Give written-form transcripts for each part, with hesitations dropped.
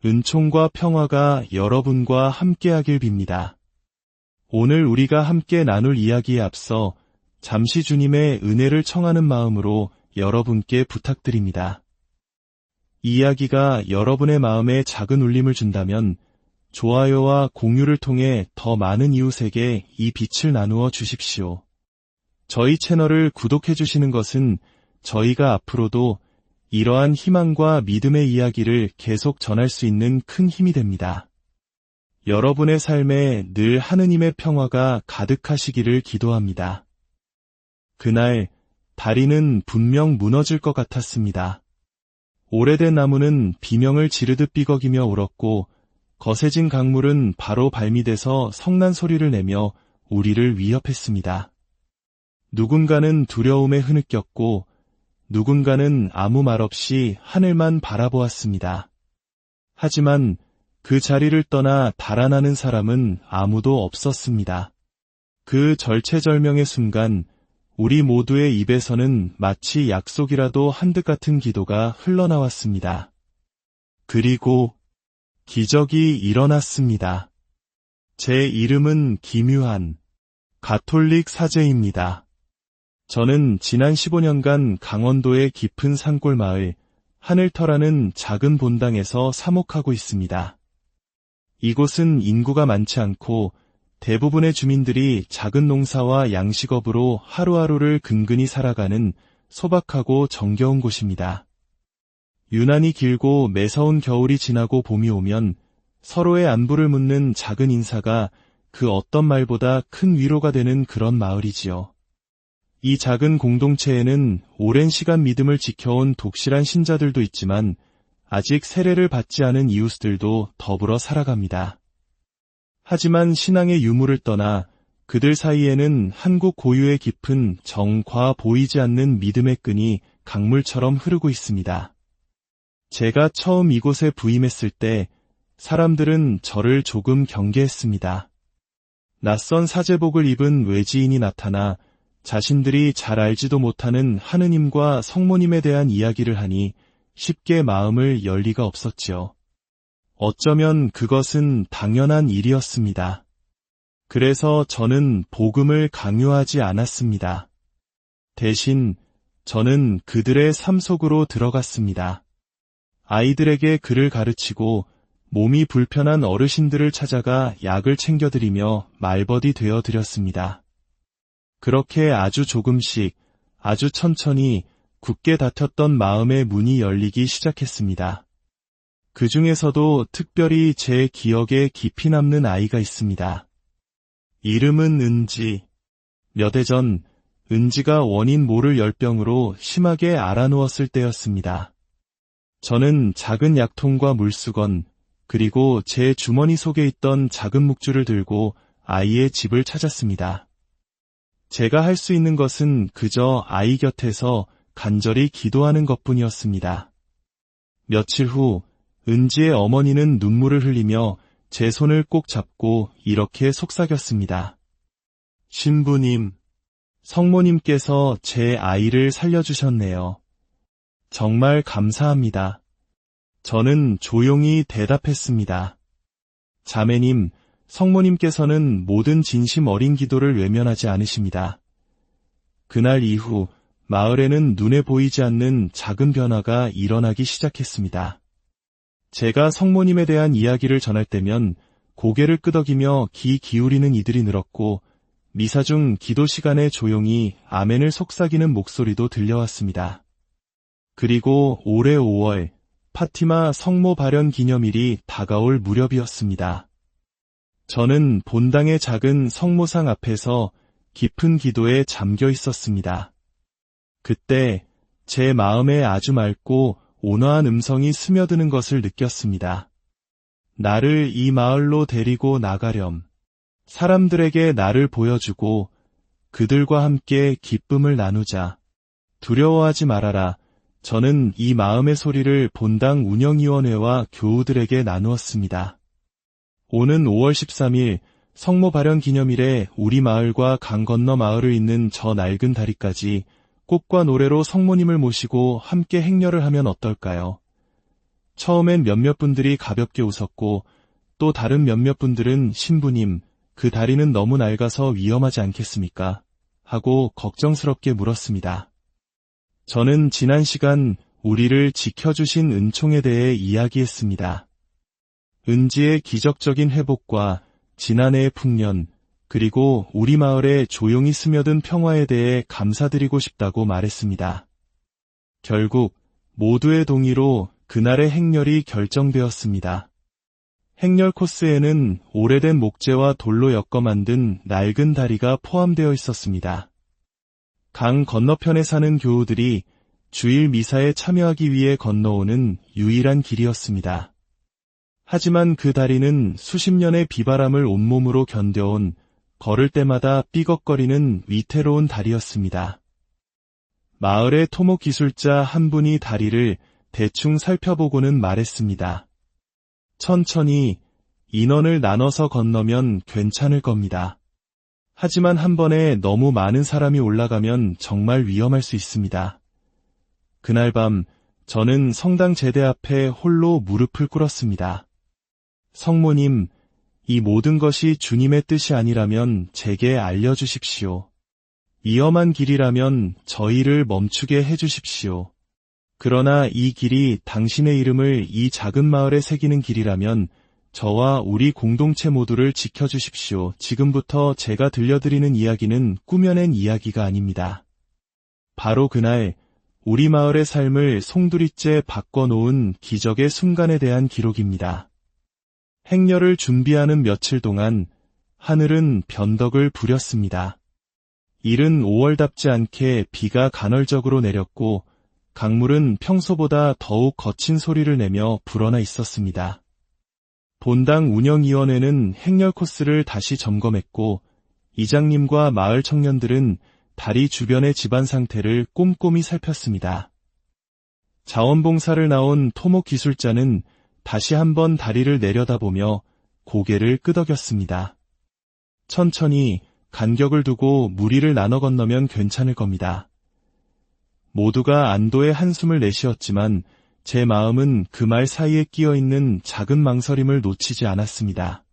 은총과 평화가 여러분과 함께하길 빕니다. 오늘 우리가 함께 나눌 이야기에 앞서 잠시 주님의 은혜를 청하는 마음으로 여러분께 부탁드립니다. 이 이야기가 여러분의 마음에 작은 울림을 준다면 좋아요와 공유를 통해 더 많은 이웃에게 이 빛을 나누어 주십시오. 저희 채널을 구독해 주시는 것은 저희가 앞으로도 이러한 희망과 믿음의 이야기를 계속 전할 수 있는 큰 힘이 됩니다. 여러분의 삶에 늘 하느님의 평화가 가득하시기를 기도합니다. 그날 다리는 분명 무너질 것 같았습니다. 오래된 나무는 비명을 지르듯 삐걱이며 울었고 거세진 강물은 바로 발밑에서 성난 소리를 내며 우리를 위협했습니다. 누군가는 두려움에 흐느꼈고 누군가는 아무 말 없이 하늘만 바라보았습니다. 하지만 그 자리를 떠나 달아나는 사람은 아무도 없었습니다. 그 절체절명의 순간 우리 모두의 입에서는 마치 약속이라도 한 듯 같은 기도가 흘러나왔습니다. 그리고 기적이 일어났습니다. 제 이름은 김유한, 가톨릭 사제입니다. 저는 지난 15년간 강원도의 깊은 산골 마을 하늘터라는 작은 본당에서 사목하고 있습니다. 이곳은 인구가 많지 않고 대부분의 주민들이 작은 농사와 양식업으로 하루하루를 근근히 살아가는 소박하고 정겨운 곳입니다. 유난히 길고 매서운 겨울이 지나고 봄이 오면 서로의 안부를 묻는 작은 인사가 그 어떤 말보다 큰 위로가 되는 그런 마을이지요. 이 작은 공동체에는 오랜 시간 믿음을 지켜온 독실한 신자들도 있지만 아직 세례를 받지 않은 이웃들도 더불어 살아갑니다. 하지만 신앙의 유무를 떠나 그들 사이에는 한국 고유의 깊은 정과 보이지 않는 믿음의 끈이 강물처럼 흐르고 있습니다. 제가 처음 이곳에 부임했을 때 사람들은 저를 조금 경계했습니다. 낯선 사제복을 입은 외지인이 나타나 자신들이 잘 알지도 못하는 하느님과 성모님에 대한 이야기를 하니 쉽게 마음을 열 리가 없었지요. 어쩌면 그것은 당연한 일이었습니다. 그래서 저는 복음을 강요하지 않았습니다. 대신 저는 그들의 삶 속으로 들어갔습니다. 아이들에게 글을 가르치고 몸이 불편한 어르신들을 찾아가 약을 챙겨드리며 말벗이 되어 드렸습니다. 그렇게 아주 조금씩, 아주 천천히 굳게 닫혔던 마음의 문이 열리기 시작했습니다. 그 중에서도 특별히 제 기억에 깊이 남는 아이가 있습니다. 이름은 은지. 몇 해 전 은지가 원인 모를 열병으로 심하게 앓아누웠을 때였습니다. 저는 작은 약통과 물수건, 그리고 제 주머니 속에 있던 작은 묵주를 들고 아이의 집을 찾았습니다. 제가 할 수 있는 것은 그저 아이 곁에서 간절히 기도하는 것뿐이었습니다. 며칠 후 은지의 어머니는 눈물을 흘리며 제 손을 꼭 잡고 이렇게 속삭였습니다. 신부님, 성모님께서 제 아이를 살려주셨네요. 정말 감사합니다. 저는 조용히 대답했습니다. 자매님, 성모님께서는 모든 진심 어린 기도를 외면하지 않으십니다. 그날 이후 마을에는 눈에 보이지 않는 작은 변화가 일어나기 시작했습니다. 제가 성모님에 대한 이야기를 전할 때면 고개를 끄덕이며 귀 기울이는 이들이 늘었고 미사 중 기도 시간에 조용히 아멘을 속삭이는 목소리도 들려왔습니다. 그리고 올해 5월 파티마 성모 발현 기념일이 다가올 무렵이었습니다. 저는 본당의 작은 성모상 앞에서 깊은 기도에 잠겨 있었습니다. 그때 제 마음에 아주 맑고 온화한 음성이 스며드는 것을 느꼈습니다. 나를 이 마을로 데리고 나가렴. 사람들에게 나를 보여주고 그들과 함께 기쁨을 나누자. 두려워하지 말아라. 저는 이 마음의 소리를 본당 운영위원회와 교우들에게 나누었습니다. 오는 5월 13일 성모 발현 기념일에 우리 마을과 강 건너 마을을 잇는 저 낡은 다리까지 꽃과 노래로 성모님을 모시고 함께 행렬을 하면 어떨까요? 처음엔 몇몇 분들이 가볍게 웃었고 또 다른 몇몇 분들은 신부님, 그 다리는 너무 낡아서 위험하지 않겠습니까? 하고 걱정스럽게 물었습니다. 저는 지난 시간 우리를 지켜주신 은총에 대해 이야기했습니다. 은지의 기적적인 회복과 지난해의 풍년, 그리고 우리 마을에 조용히 스며든 평화에 대해 감사드리고 싶다고 말했습니다. 결국 모두의 동의로 그날의 행렬이 결정되었습니다. 행렬 코스에는 오래된 목재와 돌로 엮어 만든 낡은 다리가 포함되어 있었습니다. 강 건너편에 사는 교우들이 주일 미사에 참여하기 위해 건너오는 유일한 길이었습니다. 하지만 그 다리는 수십 년의 비바람을 온몸으로 견뎌온 걸을 때마다 삐걱거리는 위태로운 다리였습니다. 마을의 토목 기술자 한 분이 다리를 대충 살펴보고는 말했습니다. 천천히 인원을 나눠서 건너면 괜찮을 겁니다. 하지만 한 번에 너무 많은 사람이 올라가면 정말 위험할 수 있습니다. 그날 밤 저는 성당 제대 앞에 홀로 무릎을 꿇었습니다. 성모님, 이 모든 것이 주님의 뜻이 아니라면 제게 알려주십시오. 위험한 길이라면 저희를 멈추게 해주십시오. 그러나 이 길이 당신의 이름을 이 작은 마을에 새기는 길이라면 저와 우리 공동체 모두를 지켜주십시오. 지금부터 제가 들려드리는 이야기는 꾸며낸 이야기가 아닙니다. 바로 그날 우리 마을의 삶을 송두리째 바꿔놓은 기적의 순간에 대한 기록입니다. 행렬을 준비하는 며칠 동안 하늘은 변덕을 부렸습니다. 이른 5월답지 않게 비가 간헐적으로 내렸고 강물은 평소보다 더욱 거친 소리를 내며 불어나 있었습니다. 본당 운영위원회는 행렬 코스를 다시 점검했고 이장님과 마을 청년들은 다리 주변의 집안 상태를 꼼꼼히 살폈습니다. 자원봉사를 나온 토목 기술자는 다시 한번 다리를 내려다보며 고개를 끄덕였습니다. 천천히 간격을 두고 무리를 나눠 건너면 괜찮을 겁니다. 모두가 안도의 한숨을 내쉬었지만 제 마음은 그 말 사이에 끼어있는 작은 망설임을 놓치지 않았습니다.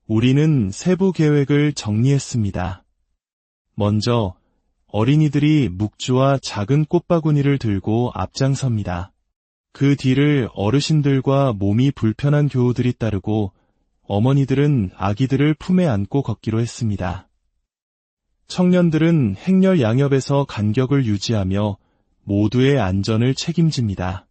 우리는 세부 계획을 정리했습니다. 먼저 어린이들이 묵주와 작은 꽃바구니를 들고 앞장섭니다. 그 뒤를 어르신들과 몸이 불편한 교우들이 따르고 어머니들은 아기들을 품에 안고 걷기로 했습니다. 청년들은 행렬 양옆에서 간격을 유지하며 모두의 안전을 책임집니다.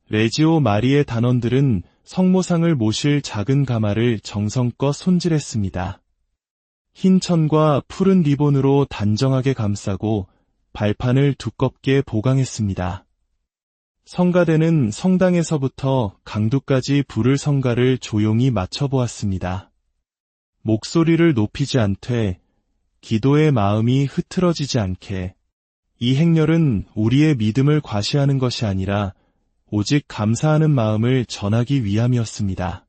레지오 마리의 단원들은 성모상을 모실 작은 가마를 정성껏 손질했습니다. 흰 천과 푸른 리본으로 단정하게 감싸고 발판을 두껍게 보강했습니다. 성가대는 성당에서부터 강두까지 부를 성가를 조용히 맞춰보았습니다. 목소리를 높이지 않되 기도의 마음이 흐트러지지 않게 이 행렬은 우리의 믿음을 과시하는 것이 아니라 오직 감사하는 마음을 전하기 위함이었습니다.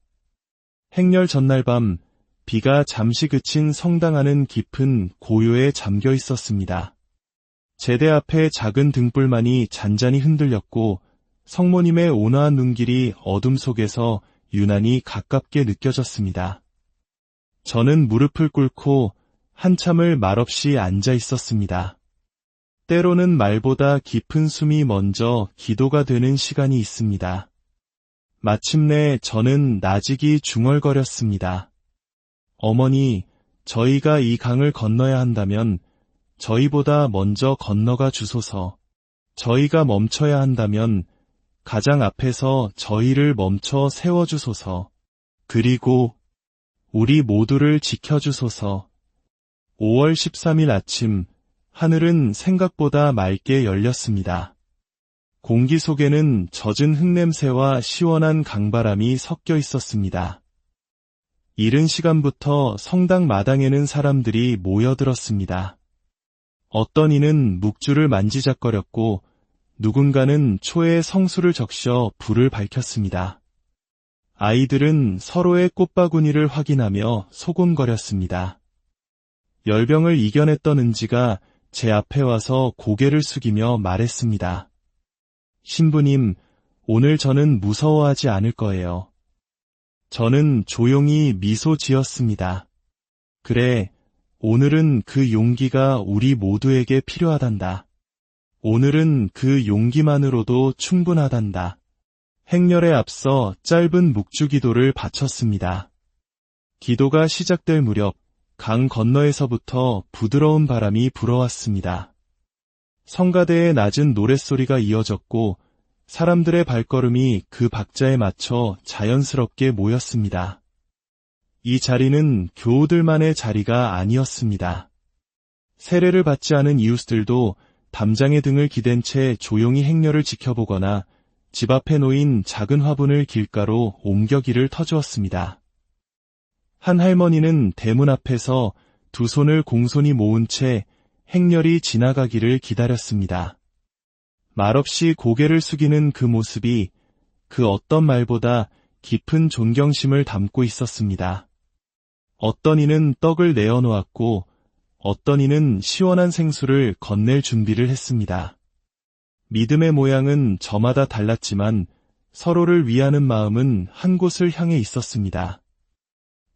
행렬 전날 밤 비가 잠시 그친 성당 안은 깊은 고요에 잠겨 있었습니다. 제대 앞에 작은 등불만이 잔잔히 흔들렸고 성모님의 온화한 눈길이 어둠 속에서 유난히 가깝게 느껴졌습니다. 저는 무릎을 꿇고 한참을 말없이 앉아 있었습니다. 때로는 말보다 깊은 숨이 먼저 기도가 되는 시간이 있습니다. 마침내 저는 나직이 중얼거렸습니다. 어머니, 저희가 이 강을 건너야 한다면 저희보다 먼저 건너가 주소서. 저희가 멈춰야 한다면 가장 앞에서 저희를 멈춰 세워주소서. 그리고 우리 모두를 지켜주소서. 5월 13일 아침, 하늘은 생각보다 맑게 열렸습니다. 공기 속에는 젖은 흙냄새와 시원한 강바람이 섞여 있었습니다. 이른 시간부터 성당 마당에는 사람들이 모여들었습니다. 어떤 이는 묵주를 만지작거렸고 누군가는 초에 성수를 적셔 불을 밝혔습니다. 아이들은 서로의 꽃바구니를 확인하며 소곤거렸습니다. 열병을 이겨냈던 은지가 제 앞에 와서 고개를 숙이며 말했습니다. 신부님, 오늘 저는 무서워하지 않을 거예요. 저는 조용히 미소 지었습니다. 그래, 오늘은 그 용기가 우리 모두에게 필요하단다. 오늘은 그 용기만으로도 충분하단다. 행렬에 앞서 짧은 묵주기도를 바쳤습니다. 기도가 시작될 무렵 강 건너에서부터 부드러운 바람이 불어왔습니다. 성가대의 낮은 노랫소리가 이어졌고 사람들의 발걸음이 그 박자에 맞춰 자연스럽게 모였습니다. 이 자리는 교우들만의 자리가 아니었습니다. 세례를 받지 않은 이웃들도 담장의 등을 기댄 채 조용히 행렬을 지켜보거나 집 앞에 놓인 작은 화분을 길가로 옮겨기를 터주었습니다. 한 할머니는 대문 앞에서 두 손을 공손히 모은 채 행렬이 지나가기를 기다렸습니다. 말없이 고개를 숙이는 그 모습이 그 어떤 말보다 깊은 존경심을 담고 있었습니다. 어떤 이는 떡을 내어놓았고 어떤 이는 시원한 생수를 건넬 준비를 했습니다. 믿음의 모양은 저마다 달랐지만 서로를 위하는 마음은 한 곳을 향해 있었습니다.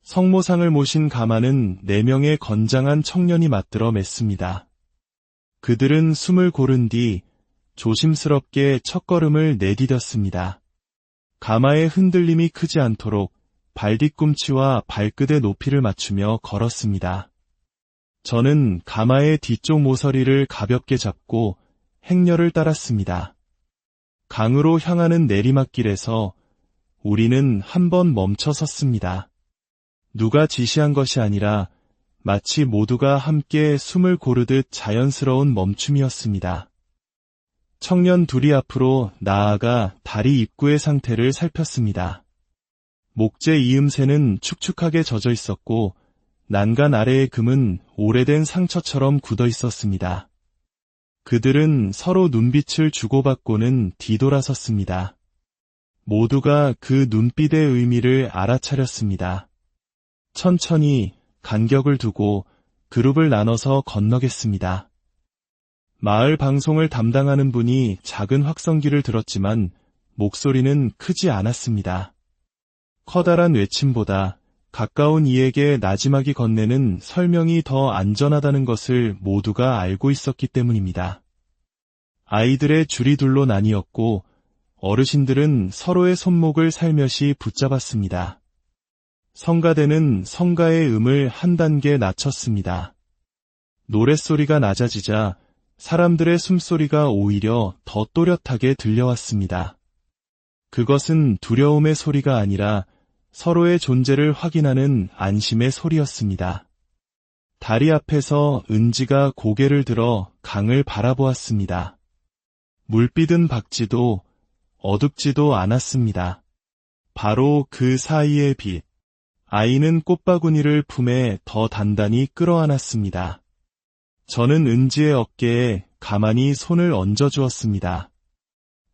성모상을 모신 가마는 4명의 건장한 청년이 맞들어 맸습니다. 그들은 숨을 고른 뒤 조심스럽게 첫걸음을 내디뎠습니다. 가마의 흔들림이 크지 않도록 발뒤꿈치와 발끝의 높이를 맞추며 걸었습니다. 저는 가마의 뒤쪽 모서리를 가볍게 잡고 행렬을 따랐습니다. 강으로 향하는 내리막길에서 우리는 한번 멈춰 섰습니다. 누가 지시한 것이 아니라 마치 모두가 함께 숨을 고르듯 자연스러운 멈춤이었습니다. 청년 둘이 앞으로 나아가 다리 입구의 상태를 살폈습니다. 목재 이음새는 축축하게 젖어 있었고 난간 아래의 금은 오래된 상처처럼 굳어 있었습니다. 그들은 서로 눈빛을 주고받고는 뒤돌아섰습니다. 모두가 그 눈빛의 의미를 알아차렸습니다. 천천히 간격을 두고 그룹을 나눠서 건너겠습니다. 마을 방송을 담당하는 분이 작은 확성기를 들었지만 목소리는 크지 않았습니다. 커다란 외침보다 가까운 이에게 나지막이 건네는 설명이 더 안전하다는 것을 모두가 알고 있었기 때문입니다. 아이들의 줄이 둘로 나뉘었고 어르신들은 서로의 손목을 살며시 붙잡았습니다. 성가대는 성가의 음을 한 단계 낮췄습니다. 노랫소리가 낮아지자 사람들의 숨소리가 오히려 더 또렷하게 들려왔습니다. 그것은 두려움의 소리가 아니라 서로의 존재를 확인하는 안심의 소리였습니다. 다리 앞에서 은지가 고개를 들어 강을 바라보았습니다. 물빛은 밝지도 어둡지도 않았습니다. 바로 그 사이의 빛. 아이는 꽃바구니를 품에 더 단단히 끌어안았습니다. 저는 은지의 어깨에 가만히 손을 얹어주었습니다.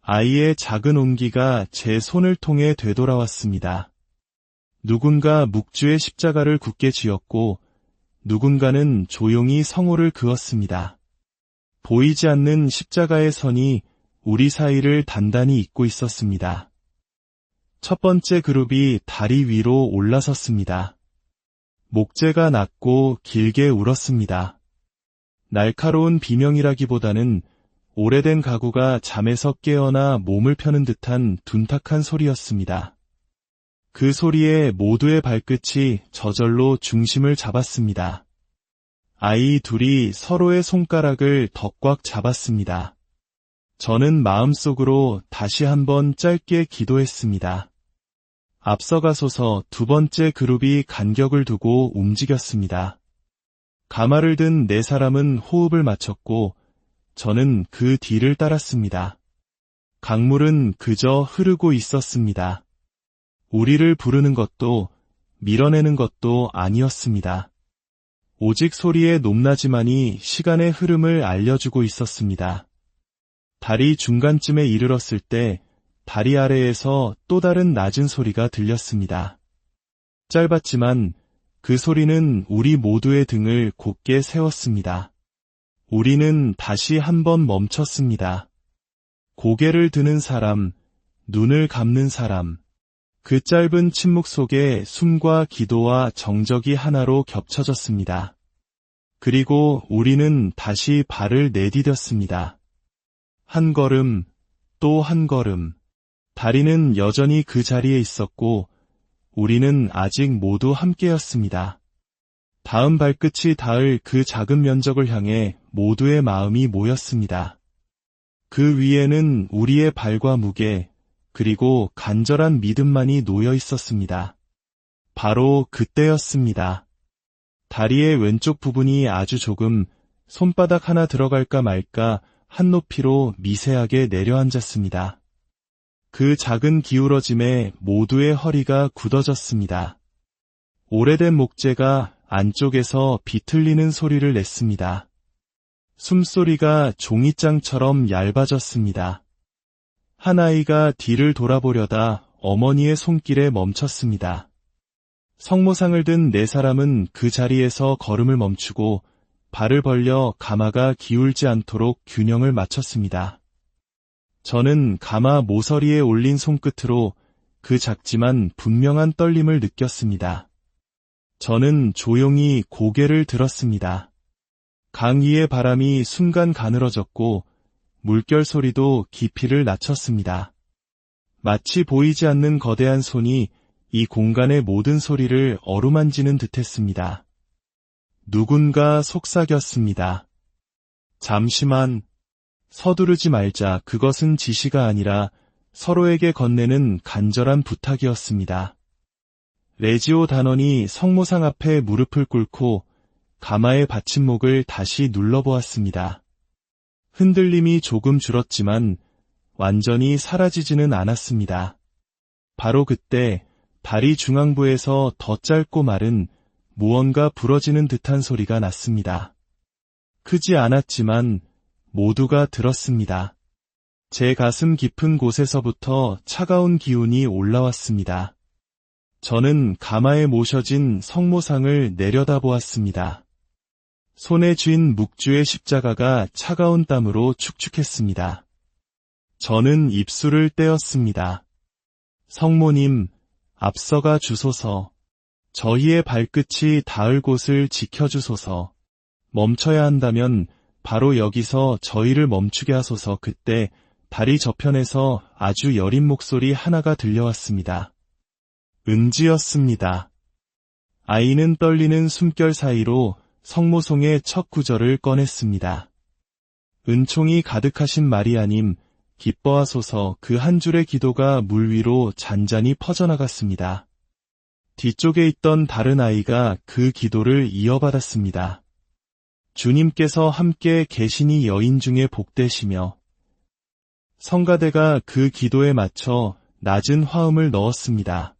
아이의 작은 온기가 제 손을 통해 되돌아왔습니다. 누군가 묵주의 십자가를 굳게 쥐었고 누군가는 조용히 성호를 그었습니다. 보이지 않는 십자가의 선이 우리 사이를 단단히 잇고 있었습니다. 첫 번째 그룹이 다리 위로 올라섰습니다. 목재가 낮고 길게 울었습니다. 날카로운 비명이라기보다는 오래된 가구가 잠에서 깨어나 몸을 펴는 듯한 둔탁한 소리였습니다. 그 소리에 모두의 발끝이 저절로 중심을 잡았습니다. 아이 둘이 서로의 손가락을 더 꽉 잡았습니다. 저는 마음속으로 다시 한번 짧게 기도했습니다. 앞서가소서 두 번째 그룹이 간격을 두고 움직였습니다. 가마를 든 4사람은 호흡을 맞췄고 저는 그 뒤를 따랐습니다. 강물은 그저 흐르고 있었습니다. 우리를 부르는 것도 밀어내는 것도 아니었습니다. 오직 소리의 높낮이만이 시간의 흐름을 알려주고 있었습니다. 다리 중간쯤에 이르렀을 때 다리 아래에서 또 다른 낮은 소리가 들렸습니다. 짧았지만 그 소리는 우리 모두의 등을 곧게 세웠습니다. 우리는 다시 한번 멈췄습니다. 고개를 드는 사람, 눈을 감는 사람. 그 짧은 침묵 속에 숨과 기도와 정적이 하나로 겹쳐졌습니다. 그리고 우리는 다시 발을 내디뎠습니다. 한 걸음, 또 한 걸음. 다리는 여전히 그 자리에 있었고, 우리는 아직 모두 함께였습니다. 다음 발끝이 닿을 그 작은 면적을 향해 모두의 마음이 모였습니다. 그 위에는 우리의 발과 무게, 그리고 간절한 믿음만이 놓여 있었습니다. 바로 그때였습니다. 다리의 왼쪽 부분이 아주 조금, 손바닥 하나 들어갈까 말까 한 높이로 미세하게 내려앉았습니다. 그 작은 기울어짐에 모두의 허리가 굳어졌습니다. 오래된 목재가 안쪽에서 비틀리는 소리를 냈습니다. 숨소리가 종이장처럼 얇아졌습니다. 한 아이가 뒤를 돌아보려다 어머니의 손길에 멈췄습니다. 성모상을 든 네 사람은 그 자리에서 걸음을 멈추고 발을 벌려 가마가 기울지 않도록 균형을 맞췄습니다. 저는 가마 모서리에 올린 손끝으로 그 작지만 분명한 떨림을 느꼈습니다. 저는 조용히 고개를 들었습니다. 강 위의 바람이 순간 가늘어졌고 물결 소리도 깊이를 낮췄습니다. 마치 보이지 않는 거대한 손이 이 공간의 모든 소리를 어루만지는 듯했습니다. 누군가 속삭였습니다. 잠시만, 서두르지 말자. 그것은 지시가 아니라 서로에게 건네는 간절한 부탁이었습니다. 레지오 단원이 성모상 앞에 무릎을 꿇고 가마의 받침목을 다시 눌러보았습니다. 흔들림이 조금 줄었지만 완전히 사라지지는 않았습니다. 바로 그때 다리 중앙부에서 더 짧고 마른 무언가 부러지는 듯한 소리가 났습니다. 크지 않았지만 모두가 들었습니다. 제 가슴 깊은 곳에서부터 차가운 기운이 올라왔습니다. 저는 가마에 모셔진 성모상을 내려다보았습니다. 손에 쥔 묵주의 십자가가 차가운 땀으로 축축했습니다. 저는 입술을 떼었습니다. 성모님, 앞서가 주소서. 저희의 발끝이 닿을 곳을 지켜주소서. 멈춰야 한다면 바로 여기서 저희를 멈추게 하소서. 그때 다리 저편에서 아주 여린 목소리 하나가 들려왔습니다. 은지였습니다. 아이는 떨리는 숨결 사이로 성모송의 첫 구절을 꺼냈습니다. 은총이 가득하신 마리아님, 기뻐하소서. 그 한 줄의 기도가 물 위로 잔잔히 퍼져나갔습니다. 뒤쪽에 있던 다른 아이가 그 기도를 이어받았습니다. 주님께서 함께 계시니 여인 중에 복되시며. 성가대가 그 기도에 맞춰 낮은 화음을 넣었습니다.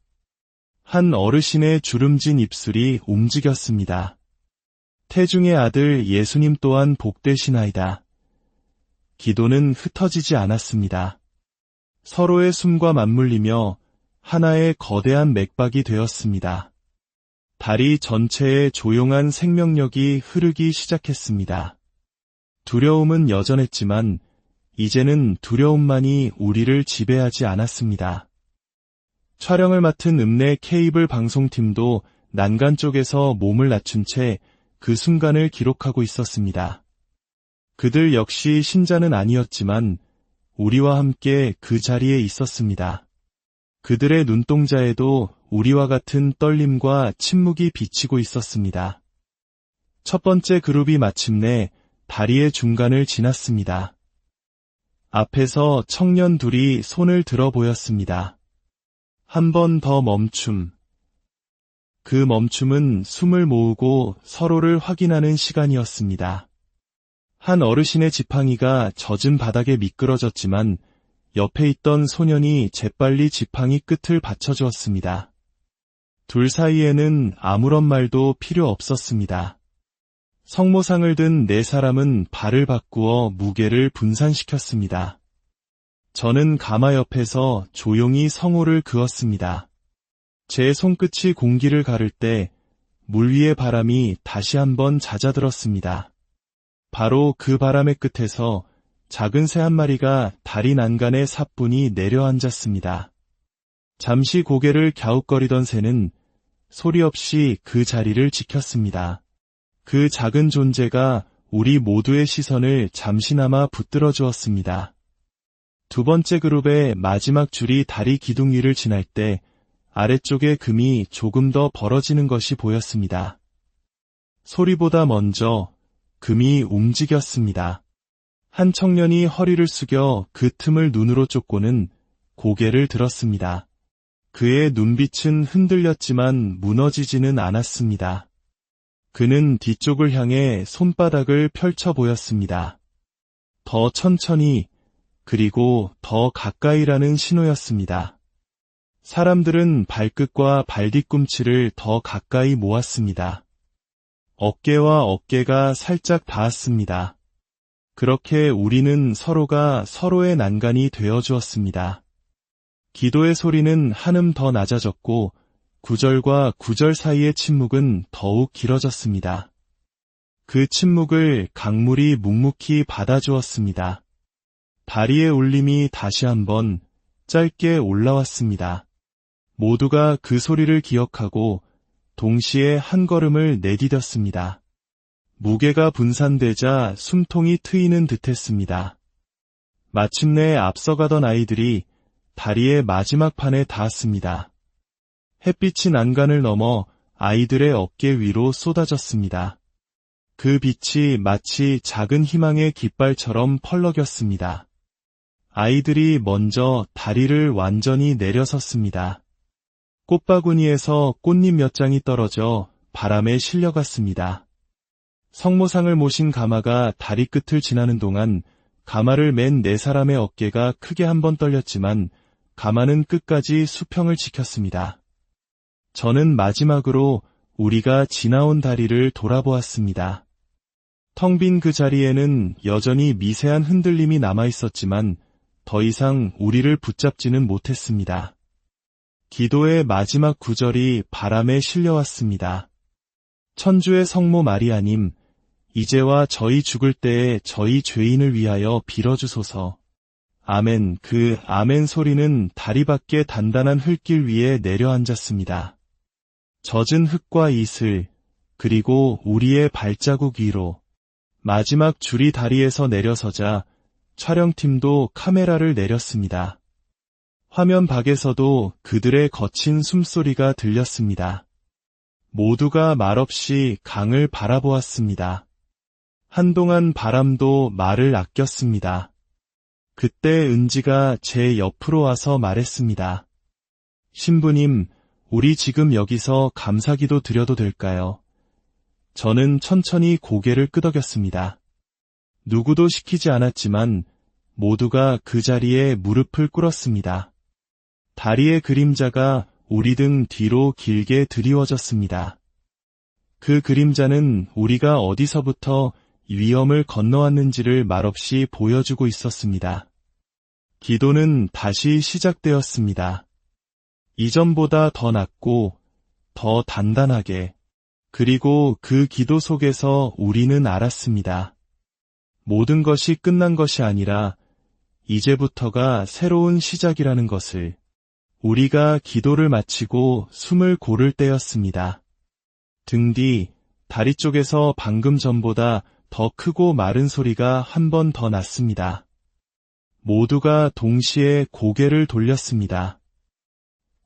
한 어르신의 주름진 입술이 움직였습니다. 태중의 아들 예수님 또한 복되시나이다. 기도는 흩어지지 않았습니다. 서로의 숨과 맞물리며 하나의 거대한 맥박이 되었습니다. 다리 전체에 조용한 생명력이 흐르기 시작했습니다. 두려움은 여전했지만 이제는 두려움만이 우리를 지배하지 않았습니다. 촬영을 맡은 읍내 케이블 방송팀도 난간 쪽에서 몸을 낮춘 채 그 순간을 기록하고 있었습니다. 그들 역시 신자는 아니었지만 우리와 함께 그 자리에 있었습니다. 그들의 눈동자에도 우리와 같은 떨림과 침묵이 비치고 있었습니다. 첫 번째 그룹이 마침내 다리의 중간을 지났습니다. 앞에서 청년 둘이 손을 들어 보였습니다. 한 번 더 멈춤. 그 멈춤은 숨을 모으고 서로를 확인하는 시간이었습니다. 한 어르신의 지팡이가 젖은 바닥에 미끄러졌지만 옆에 있던 소년이 재빨리 지팡이 끝을 받쳐주었습니다. 둘 사이에는 아무런 말도 필요 없었습니다. 성모상을 든 네 사람은 발을 바꾸어 무게를 분산시켰습니다. 저는 가마 옆에서 조용히 성호를 그었습니다. 제 손끝이 공기를 가를 때 물 위의 바람이 다시 한번 잦아들었습니다. 바로 그 바람의 끝에서 작은 새 한 마리가 다리 난간에 사뿐히 내려앉았습니다. 잠시 고개를 갸웃거리던 새는 소리 없이 그 자리를 지켰습니다. 그 작은 존재가 우리 모두의 시선을 잠시나마 붙들어 주었습니다. 두 번째 그룹의 마지막 줄이 다리 기둥 위를 지날 때 아래쪽의 금이 조금 더 벌어지는 것이 보였습니다. 소리보다 먼저 금이 움직였습니다. 한 청년이 허리를 숙여 그 틈을 눈으로 쫓고는 고개를 들었습니다. 그의 눈빛은 흔들렸지만 무너지지는 않았습니다. 그는 뒤쪽을 향해 손바닥을 펼쳐 보였습니다. 더 천천히, 그리고 더 가까이라는 신호였습니다. 사람들은 발끝과 발뒤꿈치를 더 가까이 모았습니다. 어깨와 어깨가 살짝 닿았습니다. 그렇게 우리는 서로가 서로의 난간이 되어 주었습니다. 기도의 소리는 한음 더 낮아졌고 구절과 구절 사이의 침묵은 더욱 길어졌습니다. 그 침묵을 강물이 묵묵히 받아주었습니다. 다리의 울림이 다시 한번 짧게 올라왔습니다. 모두가 그 소리를 기억하고 동시에 한 걸음을 내디뎠습니다. 무게가 분산되자 숨통이 트이는 듯했습니다. 마침내 앞서가던 아이들이 다리의 마지막 판에 닿았습니다. 햇빛이 난간을 넘어 아이들의 어깨 위로 쏟아졌습니다. 그 빛이 마치 작은 희망의 깃발처럼 펄럭였습니다. 아이들이 먼저 다리를 완전히 내려섰습니다. 꽃바구니에서 꽃잎 몇 장이 떨어져 바람에 실려갔습니다. 성모상을 모신 가마가 다리 끝을 지나는 동안 가마를 맨 네 사람의 어깨가 크게 한번 떨렸지만 가마는 끝까지 수평을 지켰습니다. 저는 마지막으로 우리가 지나온 다리를 돌아보았습니다. 텅 빈 그 자리에는 여전히 미세한 흔들림이 남아있었지만 더 이상 우리를 붙잡지는 못했습니다. 기도의 마지막 구절이 바람에 실려왔습니다. 천주의 성모 마리아님, 이제와 저희 죽을 때에 저희 죄인을 위하여 빌어주소서. 아멘. 그 아멘 소리는 다리 밖의 단단한 흙길 위에 내려앉았습니다. 젖은 흙과 이슬, 그리고 우리의 발자국 위로 마지막 줄이 다리에서 내려서자 촬영팀도 카메라를 내렸습니다. 화면 밖에서도 그들의 거친 숨소리가 들렸습니다. 모두가 말없이 강을 바라보았습니다. 한동안 바람도 말을 아꼈습니다. 그때 은지가 제 옆으로 와서 말했습니다. 신부님, 우리 지금 여기서 감사기도 드려도 될까요? 저는 천천히 고개를 끄덕였습니다. 누구도 시키지 않았지만 모두가 그 자리에 무릎을 꿇었습니다. 다리의 그림자가 우리 등 뒤로 길게 드리워졌습니다. 그 그림자는 우리가 어디서부터 위험을 건너왔는지를 말없이 보여주고 있었습니다. 기도는 다시 시작되었습니다. 이전보다 더 낮고 더 단단하게, 그리고 그 기도 속에서 우리는 알았습니다. 모든 것이 끝난 것이 아니라 이제부터가 새로운 시작이라는 것을. 우리가 기도를 마치고 숨을 고를 때였습니다. 등 뒤, 다리 쪽에서 방금 전보다 더 크고 마른 소리가 한 번 더 났습니다. 모두가 동시에 고개를 돌렸습니다.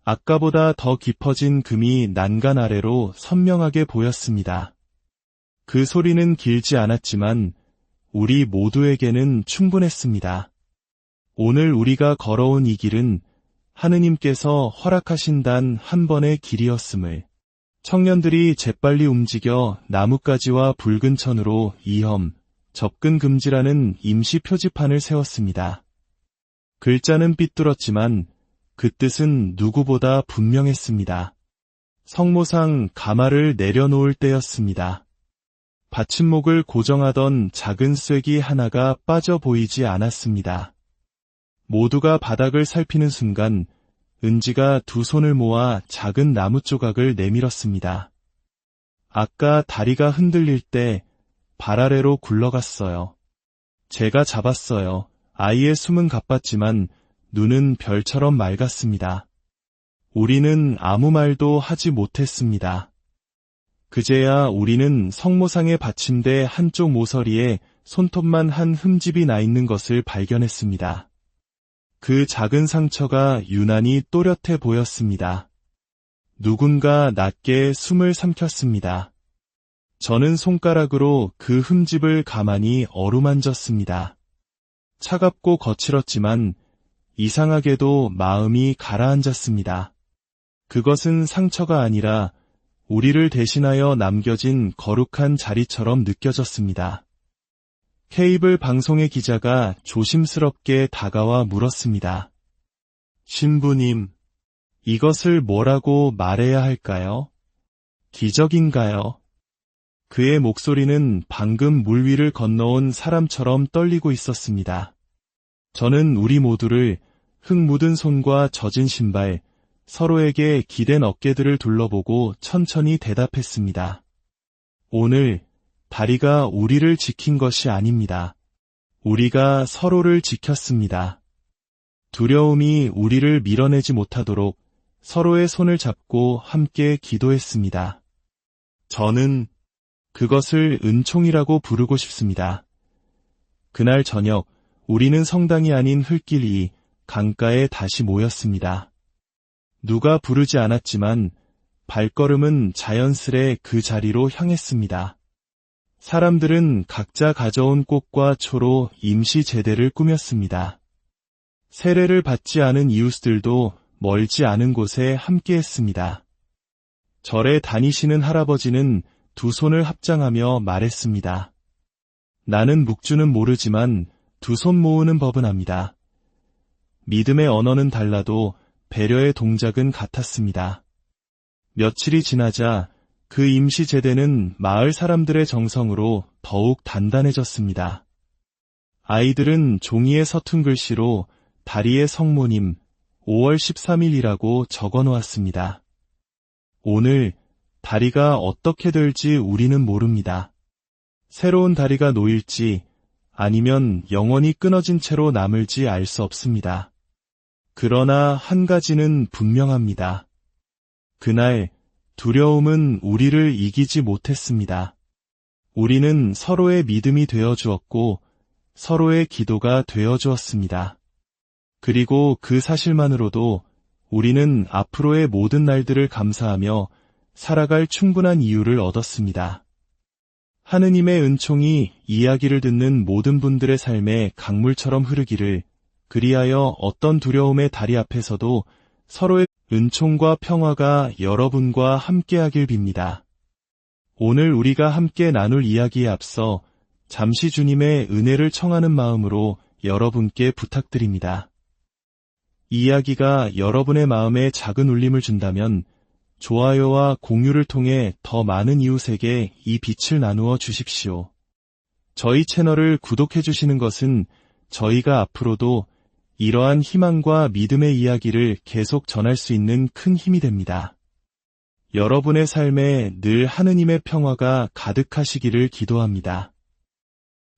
아까보다 더 깊어진 금이 난간 아래로 선명하게 보였습니다. 그 소리는 길지 않았지만 우리 모두에게는 충분했습니다. 오늘 우리가 걸어온 이 길은 하느님께서 허락하신 단 한 번의 길이었음을. 청년들이 재빨리 움직여 나뭇가지와 붉은 천으로 이험, 접근 금지라는 임시 표지판을 세웠습니다. 글자는 삐뚤었지만 그 뜻은 누구보다 분명했습니다. 성모상 가마를 내려놓을 때였습니다. 받침목을 고정하던 작은 쐐기 하나가 빠져 보이지 않았습니다. 모두가 바닥을 살피는 순간 은지가 두 손을 모아 작은 나무 조각을 내밀었습니다. 아까 다리가 흔들릴 때 발 아래로 굴러갔어요. 제가 잡았어요. 아이의 숨은 가빴지만 눈은 별처럼 맑았습니다. 우리는 아무 말도 하지 못했습니다. 그제야 우리는 성모상의 받침대 한쪽 모서리에 손톱만 한 흠집이 나 있는 것을 발견했습니다. 그 작은 상처가 유난히 또렷해 보였습니다. 누군가 낮게 숨을 삼켰습니다. 저는 손가락으로 그 흠집을 가만히 어루만졌습니다. 차갑고 거칠었지만 이상하게도 마음이 가라앉았습니다. 그것은 상처가 아니라 우리를 대신하여 남겨진 거룩한 자리처럼 느껴졌습니다. 케이블 방송의 기자가 조심스럽게 다가와 물었습니다. 신부님, 이것을 뭐라고 말해야 할까요? 기적인가요? 그의 목소리는 방금 물 위를 건너온 사람처럼 떨리고 있었습니다. 저는 우리 모두를 흙 묻은 손과 젖은 신발, 서로에게 기댄 어깨들을 둘러보고 천천히 대답했습니다. 오늘 다리가 우리를 지킨 것이 아닙니다. 우리가 서로를 지켰습니다. 두려움이 우리를 밀어내지 못하도록 서로의 손을 잡고 함께 기도했습니다. 저는 그것을 은총이라고 부르고 싶습니다. 그날 저녁 우리는 성당이 아닌 흙길 위 강가에 다시 모였습니다. 누가 부르지 않았지만 발걸음은 자연스레 그 자리로 향했습니다. 사람들은 각자 가져온 꽃과 초로 임시 제대를 꾸몄습니다. 세례를 받지 않은 이웃들도 멀지 않은 곳에 함께했습니다. 절에 다니시는 할아버지는 두 손을 합장하며 말했습니다. 나는 묵주는 모르지만 두 손 모으는 법은 압니다. 믿음의 언어는 달라도 배려의 동작은 같았습니다. 며칠이 지나자 그 임시 제대는 마을 사람들의 정성으로 더욱 단단해졌습니다. 아이들은 종이에 서툰 글씨로 다리의 성모님 5월 13일이라고 적어 놓았습니다. 오늘 다리가 어떻게 될지 우리는 모릅니다. 새로운 다리가 놓일지 아니면 영원히 끊어진 채로 남을지 알 수 없습니다. 그러나 한 가지는 분명합니다. 그날 두려움은 우리를 이기지 못했습니다. 우리는 서로의 믿음이 되어 주었고 서로의 기도가 되어 주었습니다. 그리고 그 사실만으로도 우리는 앞으로의 모든 날들을 감사하며 살아갈 충분한 이유를 얻었습니다. 하느님의 은총이 이야기를 듣는 모든 분들의 삶에 강물처럼 흐르기를, 그리하여 어떤 두려움의 다리 앞에서도 서로의 은총과 평화가 여러분과 함께하길 빕니다. 오늘 우리가 함께 나눌 이야기에 앞서 잠시 주님의 은혜를 청하는 마음으로 여러분께 부탁드립니다. 이 이야기가 여러분의 마음에 작은 울림을 준다면 좋아요와 공유를 통해 더 많은 이웃에게 이 빛을 나누어 주십시오. 저희 채널을 구독해 주시는 것은 저희가 앞으로도 이러한 희망과 믿음의 이야기를 계속 전할 수 있는 큰 힘이 됩니다. 여러분의 삶에 늘 하느님의 평화가 가득하시기를 기도합니다.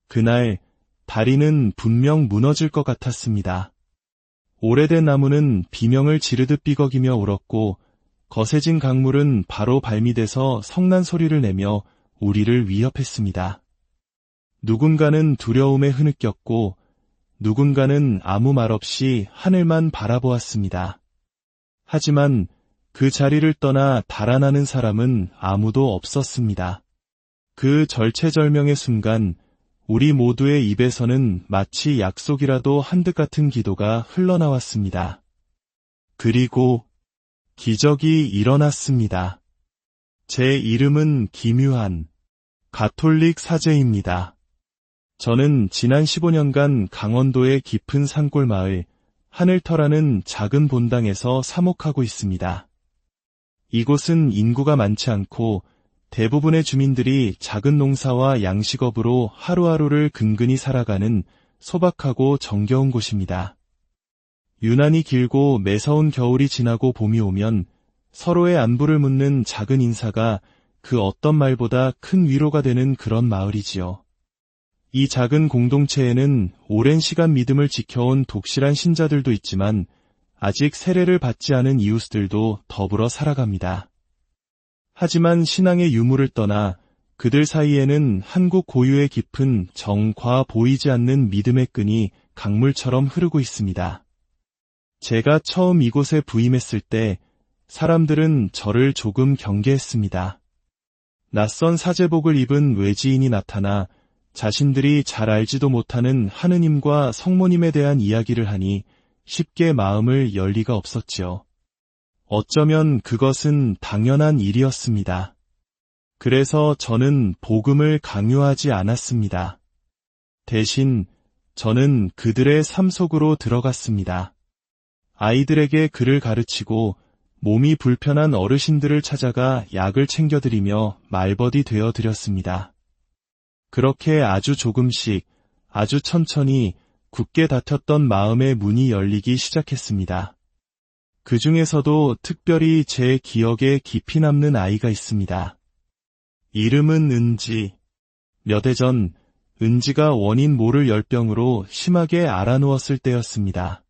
그날 다리는 분명 무너질 것 같았습니다. 오래된 나무는 비명을 지르듯 삐걱이며 울었고 거세진 강물은 바로 발밑에서 성난 소리를 내며 우리를 위협했습니다. 누군가는 두려움에 흐느꼈고 누군가는 아무 말 없이 하늘만 바라보았습니다. 하지만 그 자리를 떠나 달아나는 사람은 아무도 없었습니다. 그 절체절명의 순간 우리 모두의 입에서는 마치 약속이라도 한 듯 같은 기도가 흘러나왔습니다. 그리고 기적이 일어났습니다. 제 이름은 김유한, 가톨릭 사제입니다. 저는 지난 15년간 강원도의 깊은 산골 마을 하늘터라는 작은 본당에서 사목하고 있습니다. 이곳은 인구가 많지 않고 대부분의 주민들이 작은 농사와 양식업으로 하루하루를 근근히 살아가는 소박하고 정겨운 곳입니다. 유난히 길고 매서운 겨울이 지나고 봄이 오면 서로의 안부를 묻는 작은 인사가 그 어떤 말보다 큰 위로가 되는 그런 마을이지요. 이 작은 공동체에는 오랜 시간 믿음을 지켜온 독실한 신자들도 있지만 아직 세례를 받지 않은 이웃들도 더불어 살아갑니다. 하지만 신앙의 유무를 떠나 그들 사이에는 한국 고유의 깊은 정과 보이지 않는 믿음의 끈이 강물처럼 흐르고 있습니다. 제가 처음 이곳에 부임했을 때 사람들은 저를 조금 경계했습니다. 낯선 사제복을 입은 외지인이 나타나 자신들이 잘 알지도 못하는 하느님과 성모님에 대한 이야기를 하니 쉽게 마음을 열 리가 없었지요. 어쩌면 그것은 당연한 일이었습니다. 그래서 저는 복음을 강요하지 않았습니다. 대신 저는 그들의 삶 속으로 들어갔습니다. 아이들에게 글을 가르치고 몸이 불편한 어르신들을 찾아가 약을 챙겨드리며 말벗이 되어 드렸습니다. 그렇게 아주 조금씩, 아주 천천히 굳게 닫혔던 마음의 문이 열리기 시작했습니다. 그 중에서도 특별히 제 기억에 깊이 남는 아이가 있습니다. 이름은 은지. 몇 해 전 은지가 원인 모를 열병으로 심하게 앓아누웠을 때였습니다.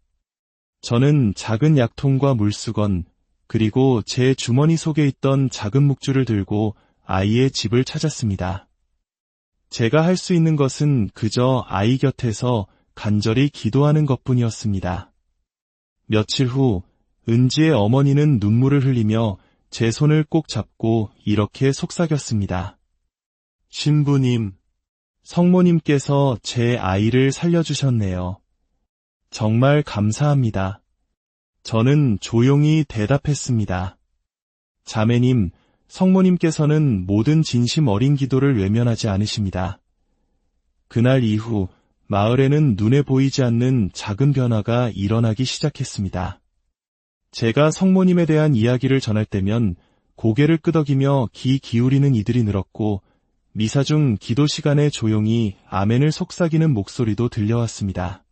저는 작은 약통과 물수건, 그리고 제 주머니 속에 있던 작은 묵주를 들고 아이의 집을 찾았습니다. 제가 할 수 있는 것은 그저 아이 곁에서 간절히 기도하는 것뿐이었습니다. 며칠 후 은지의 어머니는 눈물을 흘리며 제 손을 꼭 잡고 이렇게 속삭였습니다. 신부님, 성모님께서 제 아이를 살려주셨네요. 정말 감사합니다. 저는 조용히 대답했습니다. 자매님, 성모님께서는 모든 진심 어린 기도를 외면하지 않으십니다. 그날 이후 마을에는 눈에 보이지 않는 작은 변화가 일어나기 시작했습니다. 제가 성모님에 대한 이야기를 전할 때면 고개를 끄덕이며 귀 기울이는 이들이 늘었고 미사 중 기도 시간에 조용히 아멘을 속삭이는 목소리도 들려왔습니다.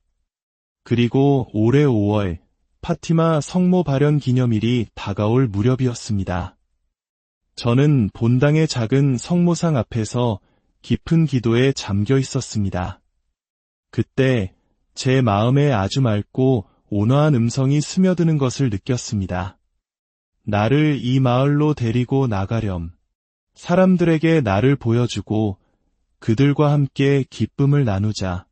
그리고 올해 5월 파티마 성모 발현 기념일이 다가올 무렵이었습니다. 저는 본당의 작은 성모상 앞에서 깊은 기도에 잠겨 있었습니다. 그때 제 마음에 아주 맑고 온화한 음성이 스며드는 것을 느꼈습니다. 나를 이 마을로 데리고 나가렴. 사람들에게 나를 보여주고 그들과 함께 기쁨을 나누자.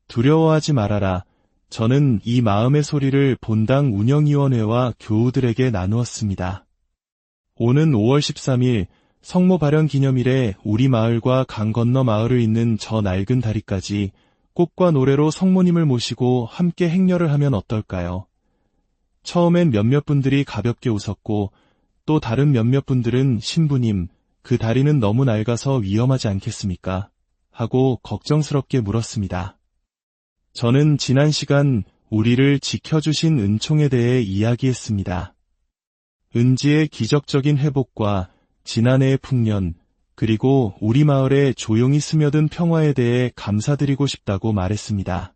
두려워하지 말아라. 저는 이 마음의 소리를 본당 운영위원회와 교우들에게 나누었습니다. 오는 5월 13일 성모 발현 기념일에 우리 마을과 강 건너 마을을 잇는 저 낡은 다리까지 꽃과 노래로 성모님을 모시고 함께 행렬을 하면 어떨까요? 처음엔 몇몇 분들이 가볍게 웃었고 또 다른 몇몇 분들은 신부님, 그 다리는 너무 낡아서 위험하지 않겠습니까? 하고 걱정스럽게 물었습니다. 저는 지난 시간 우리를 지켜주신 은총에 대해 이야기했습니다. 은지의 기적적인 회복과 지난해의 풍년, 그리고 우리 마을에 조용히 스며든 평화에 대해 감사드리고 싶다고 말했습니다.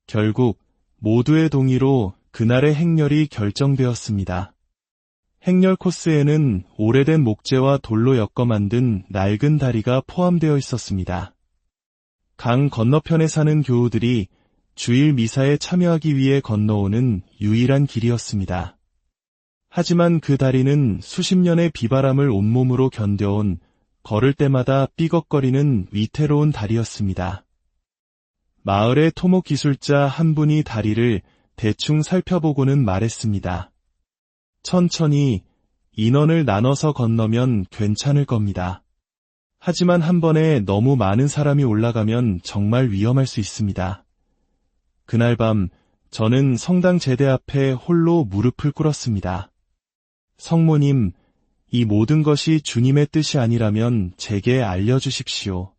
결국 모두의 동의로 그날의 행렬이 결정되었습니다. 행렬 코스에는 오래된 목재와 돌로 엮어 만든 낡은 다리가 포함되어 있었습니다. 강 건너편에 사는 교우들이 주일 미사에 참여하기 위해 건너오는 유일한 길이었습니다. 하지만 그 다리는 수십 년의 비바람을 온몸으로 견뎌온 걸을 때마다 삐걱거리는 위태로운 다리였습니다. 마을의 토목 기술자 한 분이 다리를 대충 살펴보고는 말했습니다. 천천히 인원을 나눠서 건너면 괜찮을 겁니다. 하지만 한 번에 너무 많은 사람이 올라가면 정말 위험할 수 있습니다. 그날 밤 저는 성당 제대 앞에 홀로 무릎을 꿇었습니다. 성모님, 이 모든 것이 주님의 뜻이 아니라면 제게 알려주십시오.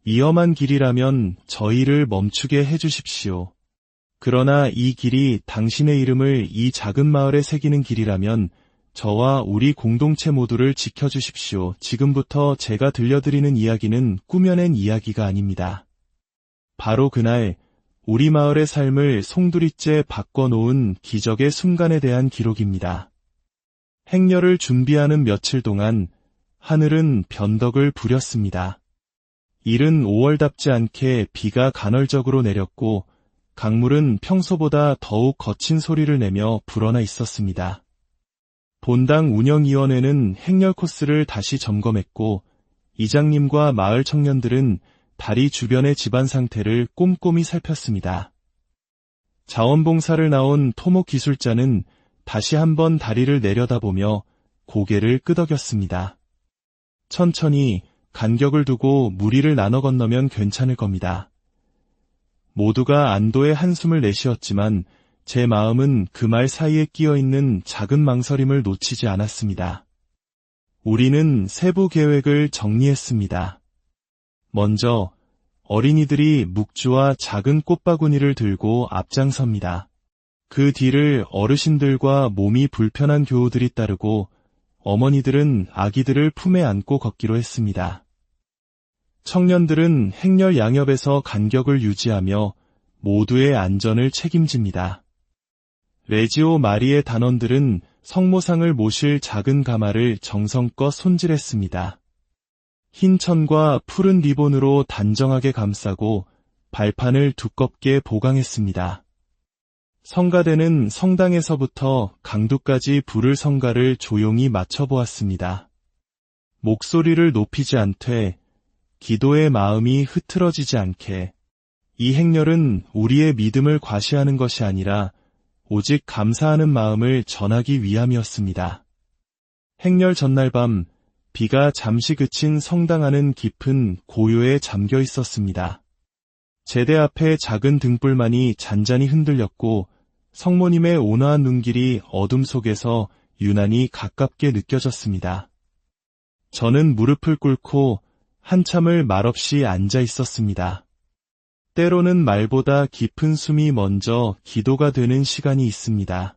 위험한 길이라면 저희를 멈추게 해주십시오. 그러나 이 길이 당신의 이름을 이 작은 마을에 새기는 길이라면 저와 우리 공동체 모두를 지켜주십시오. 지금부터 제가 들려드리는 이야기는 꾸며낸 이야기가 아닙니다. 바로 그날 우리 마을의 삶을 송두리째 바꿔놓은 기적의 순간에 대한 기록입니다. 행렬을 준비하는 며칠 동안 하늘은 변덕을 부렸습니다. 이른 5월답지 않게 비가 간헐적으로 내렸고 강물은 평소보다 더욱 거친 소리를 내며 불어나 있었습니다. 본당 운영위원회는 행렬 코스를 다시 점검했고 이장님과 마을 청년들은 다리 주변의 집안 상태를 꼼꼼히 살폈습니다. 자원봉사를 나온 토목 기술자는 다시 한번 다리를 내려다보며 고개를 끄덕였습니다. 천천히 간격을 두고 무리를 나눠 건너면 괜찮을 겁니다. 모두가 안도의 한숨을 내쉬었지만 제 마음은 그 말 사이에 끼어있는 작은 망설임을 놓치지 않았습니다. 우리는 세부 계획을 정리했습니다. 먼저 어린이들이 묵주와 작은 꽃바구니를 들고 앞장섭니다. 그 뒤를 어르신들과 몸이 불편한 교우들이 따르고 어머니들은 아기들을 품에 안고 걷기로 했습니다. 청년들은 행렬 양옆에서 간격을 유지하며 모두의 안전을 책임집니다. 레지오 마리의 단원들은 성모상을 모실 작은 가마를 정성껏 손질했습니다. 흰 천과 푸른 리본으로 단정하게 감싸고 발판을 두껍게 보강했습니다. 성가대는 성당에서부터 강두까지 부를 성가를 조용히 맞춰보았습니다. 목소리를 높이지 않되 기도의 마음이 흐트러지지 않게 이 행렬은 우리의 믿음을 과시하는 것이 아니라 오직 감사하는 마음을 전하기 위함이었습니다. 행렬 전날 밤 비가 잠시 그친 성당 안은 깊은 고요에 잠겨 있었습니다. 제대 앞에 작은 등불만이 잔잔히 흔들렸고 성모님의 온화한 눈길이 어둠 속에서 유난히 가깝게 느껴졌습니다. 저는 무릎을 꿇고 한참을 말없이 앉아 있었습니다. 때로는 말보다 깊은 숨이 먼저 기도가 되는 시간이 있습니다.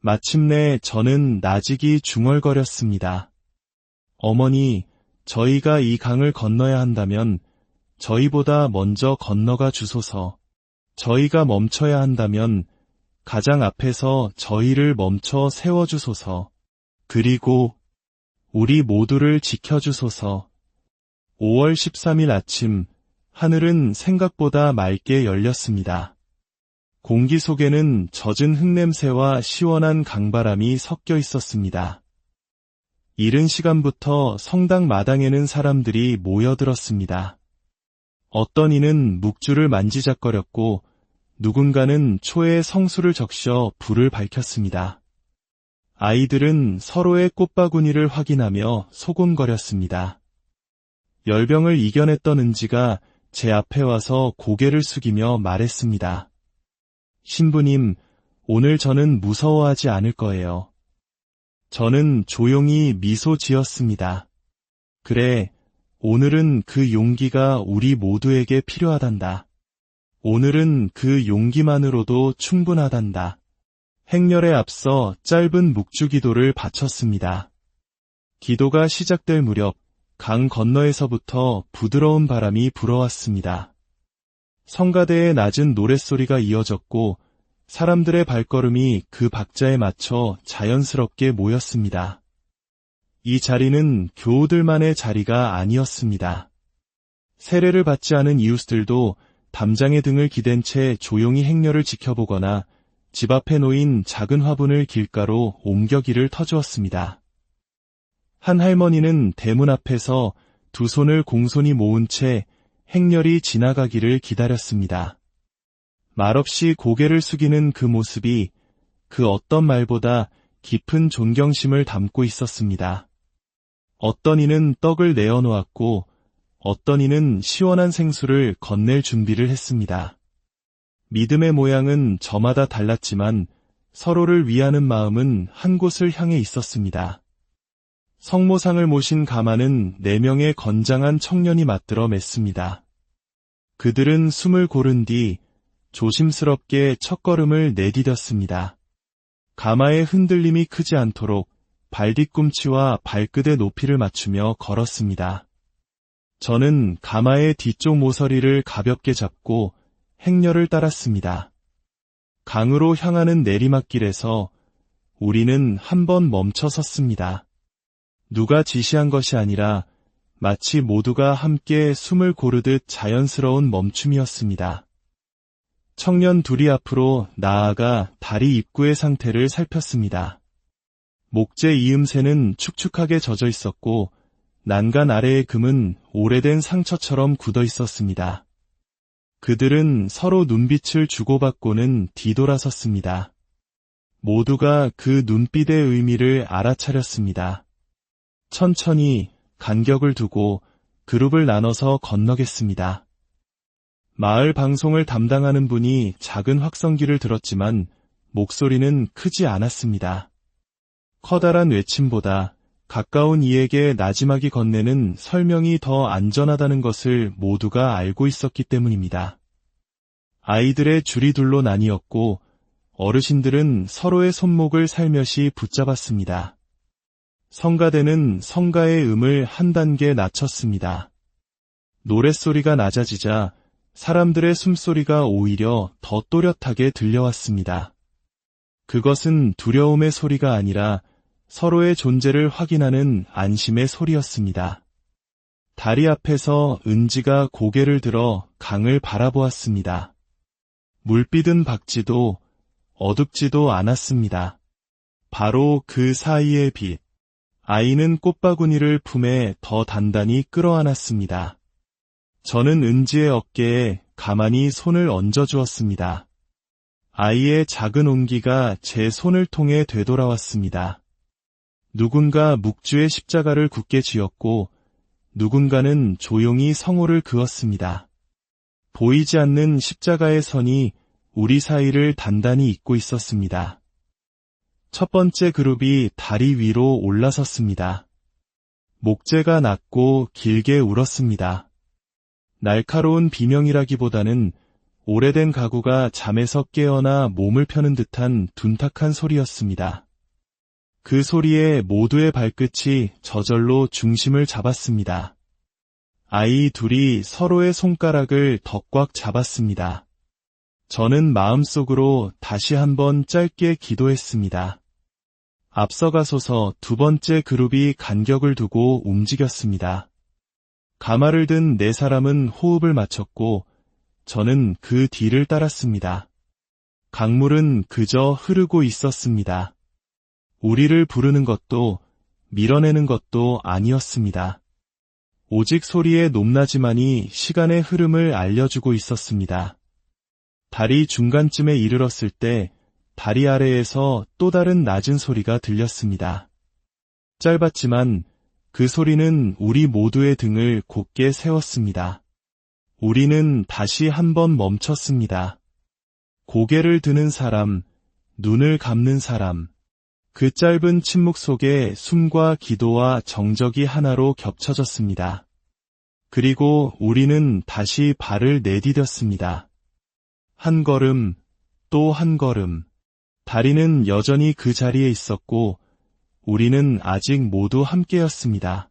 마침내 저는 나직이 중얼거렸습니다. 어머니, 저희가 이 강을 건너야 한다면 저희보다 먼저 건너가 주소서. 저희가 멈춰야 한다면 가장 앞에서 저희를 멈춰 세워주소서. 그리고 우리 모두를 지켜주소서. 5월 13일 아침, 하늘은 생각보다 맑게 열렸습니다. 공기 속에는 젖은 흙냄새와 시원한 강바람이 섞여 있었습니다. 이른 시간부터 성당 마당에는 사람들이 모여들었습니다. 어떤 이는 묵주를 만지작거렸고 누군가는 초에 성수를 적셔 불을 밝혔습니다. 아이들은 서로의 꽃바구니를 확인하며 소곤거렸습니다. 열병을 이겨냈던 은지가 제 앞에 와서 고개를 숙이며 말했습니다. 신부님, 오늘 저는 무서워하지 않을 거예요. 저는 조용히 미소 지었습니다. 그래, 오늘은 그 용기가 우리 모두에게 필요하단다. 오늘은 그 용기만으로도 충분하단다. 행렬에 앞서 짧은 묵주 기도를 바쳤습니다. 기도가 시작될 무렵 강 건너에서부터 부드러운 바람이 불어왔습니다. 성가대의 낮은 노랫소리가 이어졌고 사람들의 발걸음이 그 박자에 맞춰 자연스럽게 모였습니다. 이 자리는 교우들만의 자리가 아니었습니다. 세례를 받지 않은 이웃들도 담장의 등을 기댄 채 조용히 행렬을 지켜보거나 집 앞에 놓인 작은 화분을 길가로 옮겨기를 터주었습니다. 한 할머니는 대문 앞에서 두 손을 공손히 모은 채 행렬이 지나가기를 기다렸습니다. 말없이 고개를 숙이는 그 모습이 그 어떤 말보다 깊은 존경심을 담고 있었습니다. 어떤 이는 떡을 내어놓았고 어떤 이는 시원한 생수를 건넬 준비를 했습니다. 믿음의 모양은 저마다 달랐지만 서로를 위하는 마음은 한 곳을 향해 있었습니다. 성모상을 모신 가마는 4명의 건장한 청년이 맞들어 맸습니다. 그들은 숨을 고른 뒤 조심스럽게 첫걸음을 내디뎠습니다. 가마의 흔들림이 크지 않도록 발뒤꿈치와 발끝의 높이를 맞추며 걸었습니다. 저는 가마의 뒤쪽 모서리를 가볍게 잡고 행렬을 따랐습니다. 강으로 향하는 내리막길에서 우리는 한 번 멈춰 섰습니다. 누가 지시한 것이 아니라 마치 모두가 함께 숨을 고르듯 자연스러운 멈춤이었습니다. 청년 둘이 앞으로 나아가 다리 입구의 상태를 살폈습니다. 목재 이음새는 축축하게 젖어 있었고 난간 아래의 금은 오래된 상처처럼 굳어 있었습니다. 그들은 서로 눈빛을 주고받고는 뒤돌아섰습니다. 모두가 그 눈빛의 의미를 알아차렸습니다. 천천히 간격을 두고 그룹을 나눠서 건너겠습니다. 마을 방송을 담당하는 분이 작은 확성기를 들었지만 목소리는 크지 않았습니다. 커다란 외침보다 가까운 이에게 나지막이 건네는 설명이 더 안전하다는 것을 모두가 알고 있었기 때문입니다. 아이들의 줄이 둘로 나뉘었고 어르신들은 서로의 손목을 살며시 붙잡았습니다. 성가대는 성가의 음을 한 단계 낮췄습니다. 노랫소리가 낮아지자 사람들의 숨소리가 오히려 더 또렷하게 들려왔습니다. 그것은 두려움의 소리가 아니라 서로의 존재를 확인하는 안심의 소리였습니다. 다리 앞에서 은지가 고개를 들어 강을 바라보았습니다. 물빛은 밝지도 어둡지도 않았습니다. 바로 그 사이의 빛. 아이는 꽃바구니를 품에 더 단단히 끌어안았습니다. 저는 은지의 어깨에 가만히 손을 얹어주었습니다. 아이의 작은 온기가 제 손을 통해 되돌아왔습니다. 누군가 묵주의 십자가를 굳게 쥐었고 누군가는 조용히 성호를 그었습니다. 보이지 않는 십자가의 선이 우리 사이를 단단히 잇고 있었습니다. 첫 번째 그룹이 다리 위로 올라섰습니다. 목재가 낮고 길게 울었습니다. 날카로운 비명이라기보다는 오래된 가구가 잠에서 깨어나 몸을 펴는 듯한 둔탁한 소리였습니다. 그 소리에 모두의 발끝이 저절로 중심을 잡았습니다. 아이 둘이 서로의 손가락을 더 꽉 잡았습니다. 저는 마음속으로 다시 한번 짧게 기도했습니다. 앞서가소서 두 번째 그룹이 간격을 두고 움직였습니다. 가마를 든 네 사람은 호흡을 맞췄고 저는 그 뒤를 따랐습니다. 강물은 그저 흐르고 있었습니다. 우리를 부르는 것도 밀어내는 것도 아니었습니다. 오직 소리의 높낮이만이 시간의 흐름을 알려주고 있었습니다. 다리 중간쯤에 이르렀을 때 다리 아래에서 또 다른 낮은 소리가 들렸습니다. 짧았지만 그 소리는 우리 모두의 등을 곧게 세웠습니다. 우리는 다시 한번 멈췄습니다. 고개를 드는 사람, 눈을 감는 사람, 그 짧은 침묵 속에 숨과 기도와 정적이 하나로 겹쳐졌습니다. 그리고 우리는 다시 발을 내디뎠습니다. 한 걸음, 또 한 걸음. 다리는 여전히 그 자리에 있었고 우리는 아직 모두 함께였습니다.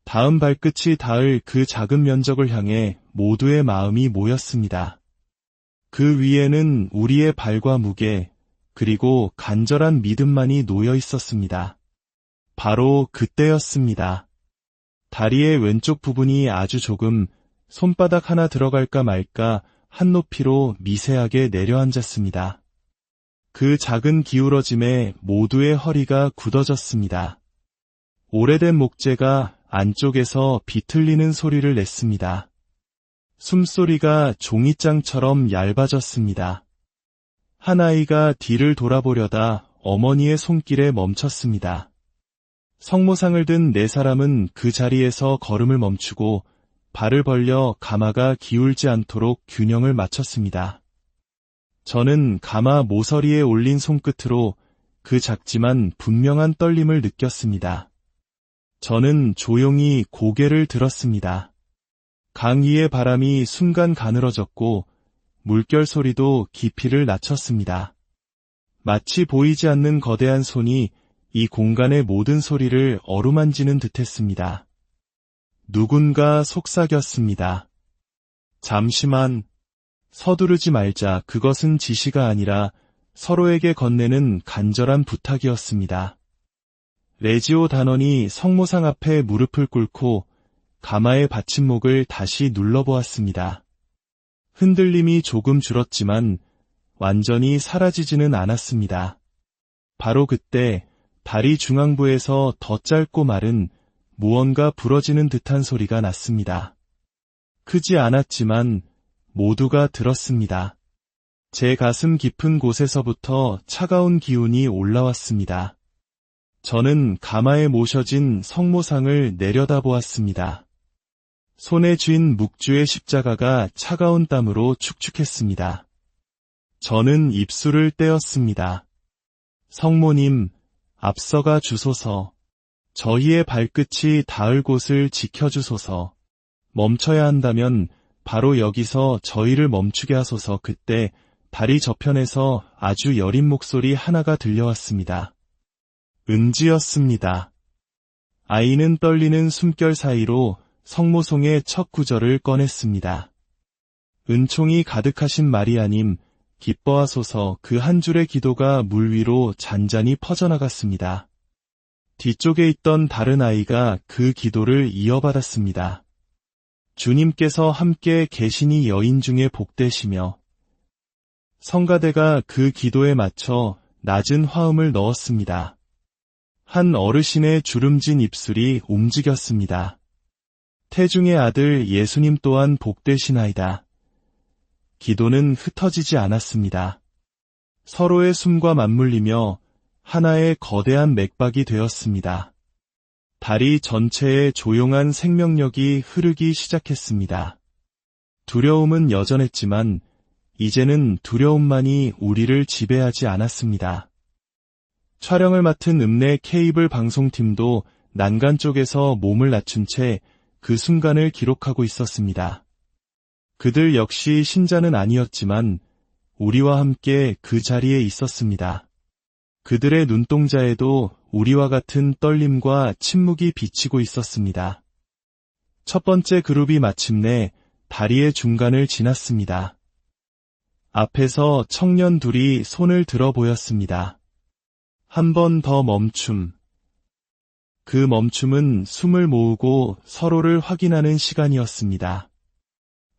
다음 발끝이 닿을 그 작은 면적을 향해 모두의 마음이 모였습니다. 그 위에는 우리의 발과 무게, 그리고 간절한 믿음만이 놓여 있었습니다. 바로 그때였습니다. 다리의 왼쪽 부분이 아주 조금 손바닥 하나 들어갈까 말까 한 높이로 미세하게 내려앉았습니다. 그 작은 기울어짐에 모두의 허리가 굳어졌습니다. 오래된 목재가 안쪽에서 비틀리는 소리를 냈습니다. 숨소리가 종이장처럼 얇아졌습니다. 한 아이가 뒤를 돌아보려다 어머니의 손길에 멈췄습니다. 성모상을 든 네 사람은 그 자리에서 걸음을 멈추고 발을 벌려 가마가 기울지 않도록 균형을 맞췄습니다. 저는 가마 모서리에 올린 손끝으로 그 작지만 분명한 떨림을 느꼈습니다. 저는 조용히 고개를 들었습니다. 강 위의 바람이 순간 가늘어졌고 물결 소리도 깊이를 낮췄습니다. 마치 보이지 않는 거대한 손이 이 공간의 모든 소리를 어루만지는 듯했습니다. 누군가 속삭였습니다. 잠시만, 서두르지 말자. 그것은 지시가 아니라 서로에게 건네는 간절한 부탁이었습니다. 레지오 단원이 성모상 앞에 무릎을 꿇고 가마의 받침목을 다시 눌러보았습니다. 흔들림이 조금 줄었지만 완전히 사라지지는 않았습니다. 바로 그때 다리 중앙부에서 더 짧고 마른 무언가 부러지는 듯한 소리가 났습니다. 크지 않았지만 모두가 들었습니다. 제 가슴 깊은 곳에서부터 차가운 기운이 올라왔습니다. 저는 가마에 모셔진 성모상을 내려다보았습니다. 손에 쥔 묵주의 십자가가 차가운 땀으로 축축했습니다. 저는 입술을 떼었습니다. 성모님, 앞서가 주소서. 저희의 발끝이 닿을 곳을 지켜주소서. 멈춰야 한다면 바로 여기서 저희를 멈추게 하소서. 그때 다리 저편에서 아주 여린 목소리 하나가 들려왔습니다. 은지였습니다. 아이는 떨리는 숨결 사이로 성모송의 첫 구절을 꺼냈습니다. 은총이 가득하신 마리아님, 기뻐하소서. 그 한 줄의 기도가 물 위로 잔잔히 퍼져나갔습니다. 뒤쪽에 있던 다른 아이가 그 기도를 이어받았습니다. 주님께서 함께 계시니 여인 중에 복되시며. 성가대가 그 기도에 맞춰 낮은 화음을 넣었습니다. 한 어르신의 주름진 입술이 움직였습니다. 태중의 아들 예수님 또한 복되시나이다. 기도는 흩어지지 않았습니다. 서로의 숨과 맞물리며 하나의 거대한 맥박이 되었습니다. 다리 전체에 조용한 생명력이 흐르기 시작했습니다. 두려움은 여전했지만 이제는 두려움만이 우리를 지배하지 않았습니다. 촬영을 맡은 읍내 케이블 방송팀도 난간 쪽에서 몸을 낮춘 채 그 순간을 기록하고 있었습니다. 그들 역시 신자는 아니었지만 우리와 함께 그 자리에 있었습니다. 그들의 눈동자에도 우리와 같은 떨림과 침묵이 비치고 있었습니다. 첫 번째 그룹이 마침내 다리의 중간을 지났습니다. 앞에서 청년 둘이 손을 들어 보였습니다. 한 번 더 멈춤. 그 멈춤은 숨을 모으고 서로를 확인하는 시간이었습니다.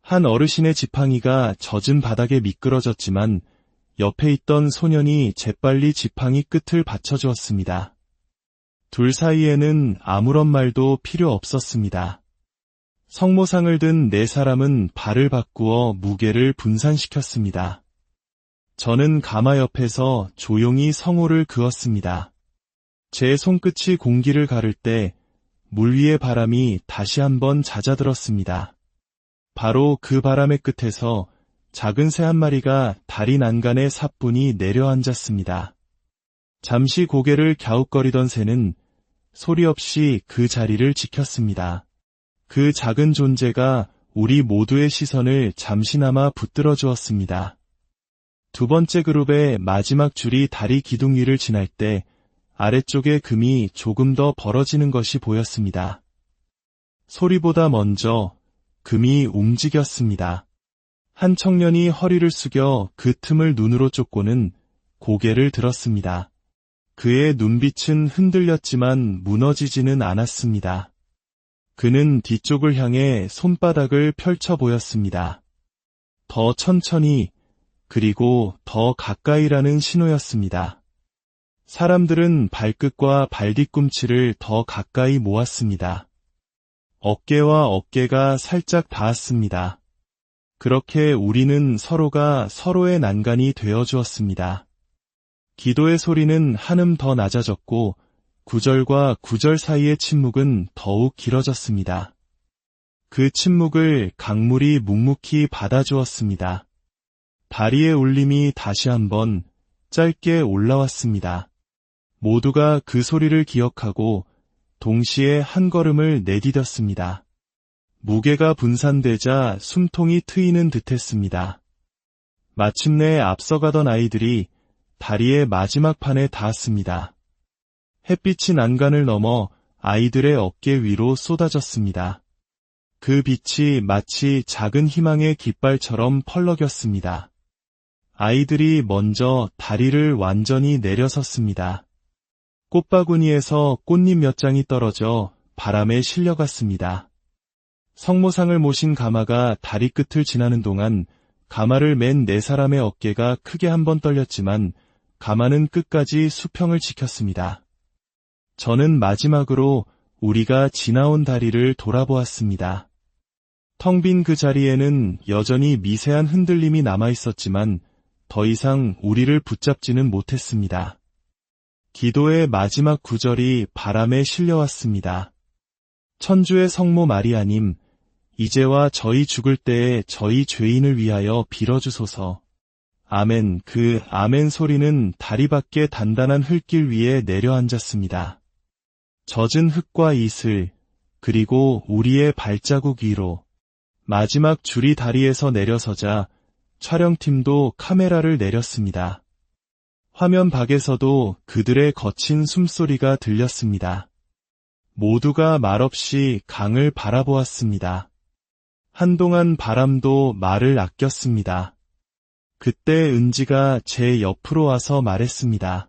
한 어르신의 지팡이가 젖은 바닥에 미끄러졌지만 옆에 있던 소년이 재빨리 지팡이 끝을 받쳐주었습니다. 둘 사이에는 아무런 말도 필요 없었습니다. 성모상을 든 네 사람은 발을 바꾸어 무게를 분산시켰습니다. 저는 가마 옆에서 조용히 성호를 그었습니다. 제 손끝이 공기를 가를 때 물 위의 바람이 다시 한번 잦아들었습니다. 바로 그 바람의 끝에서 작은 새 한 마리가 다리 난간에 사뿐히 내려앉았습니다. 잠시 고개를 갸웃거리던 새는 소리 없이 그 자리를 지켰습니다. 그 작은 존재가 우리 모두의 시선을 잠시나마 붙들어 주었습니다. 두 번째 그룹의 마지막 줄이 다리 기둥 위를 지날 때 아래쪽의 금이 조금 더 벌어지는 것이 보였습니다. 소리보다 먼저 금이 움직였습니다. 한 청년이 허리를 숙여 그 틈을 눈으로 쫓고는 고개를 들었습니다. 그의 눈빛은 흔들렸지만 무너지지는 않았습니다. 그는 뒤쪽을 향해 손바닥을 펼쳐 보였습니다. 더 천천히, 그리고 더 가까이라는 신호였습니다. 사람들은 발끝과 발뒤꿈치를 더 가까이 모았습니다. 어깨와 어깨가 살짝 닿았습니다. 그렇게 우리는 서로가 서로의 난간이 되어주었습니다. 기도의 소리는 한음 더 낮아졌고 구절과 구절 사이의 침묵은 더욱 길어졌습니다. 그 침묵을 강물이 묵묵히 받아주었습니다. 다리의 울림이 다시 한번 짧게 올라왔습니다. 모두가 그 소리를 기억하고 동시에 한 걸음을 내디뎠습니다. 무게가 분산되자 숨통이 트이는 듯했습니다. 마침내 앞서가던 아이들이 다리의 마지막 판에 닿았습니다. 햇빛이 난간을 넘어 아이들의 어깨 위로 쏟아졌습니다. 그 빛이 마치 작은 희망의 깃발처럼 펄럭였습니다. 아이들이 먼저 다리를 완전히 내려섰습니다. 꽃바구니에서 꽃잎 몇 장이 떨어져 바람에 실려갔습니다. 성모상을 모신 가마가 다리 끝을 지나는 동안 가마를 맨 네 사람의 어깨가 크게 한번 떨렸지만 가마는 끝까지 수평을 지켰습니다. 저는 마지막으로 우리가 지나온 다리를 돌아보았습니다. 텅 빈 그 자리에는 여전히 미세한 흔들림이 남아있었지만 더 이상 우리를 붙잡지는 못했습니다. 기도의 마지막 구절이 바람에 실려왔습니다. 천주의 성모 마리아님, 이제와 저희 죽을 때에 저희 죄인을 위하여 빌어주소서. 아멘. 그 아멘 소리는 다리 밖의 단단한 흙길 위에 내려앉았습니다. 젖은 흙과 이슬, 그리고 우리의 발자국 위로 마지막 줄이 다리에서 내려서자 촬영팀도 카메라를 내렸습니다. 화면 밖에서도 그들의 거친 숨소리가 들렸습니다. 모두가 말없이 강을 바라보았습니다. 한동안 바람도 말을 아꼈습니다. 그때 은지가 제 옆으로 와서 말했습니다.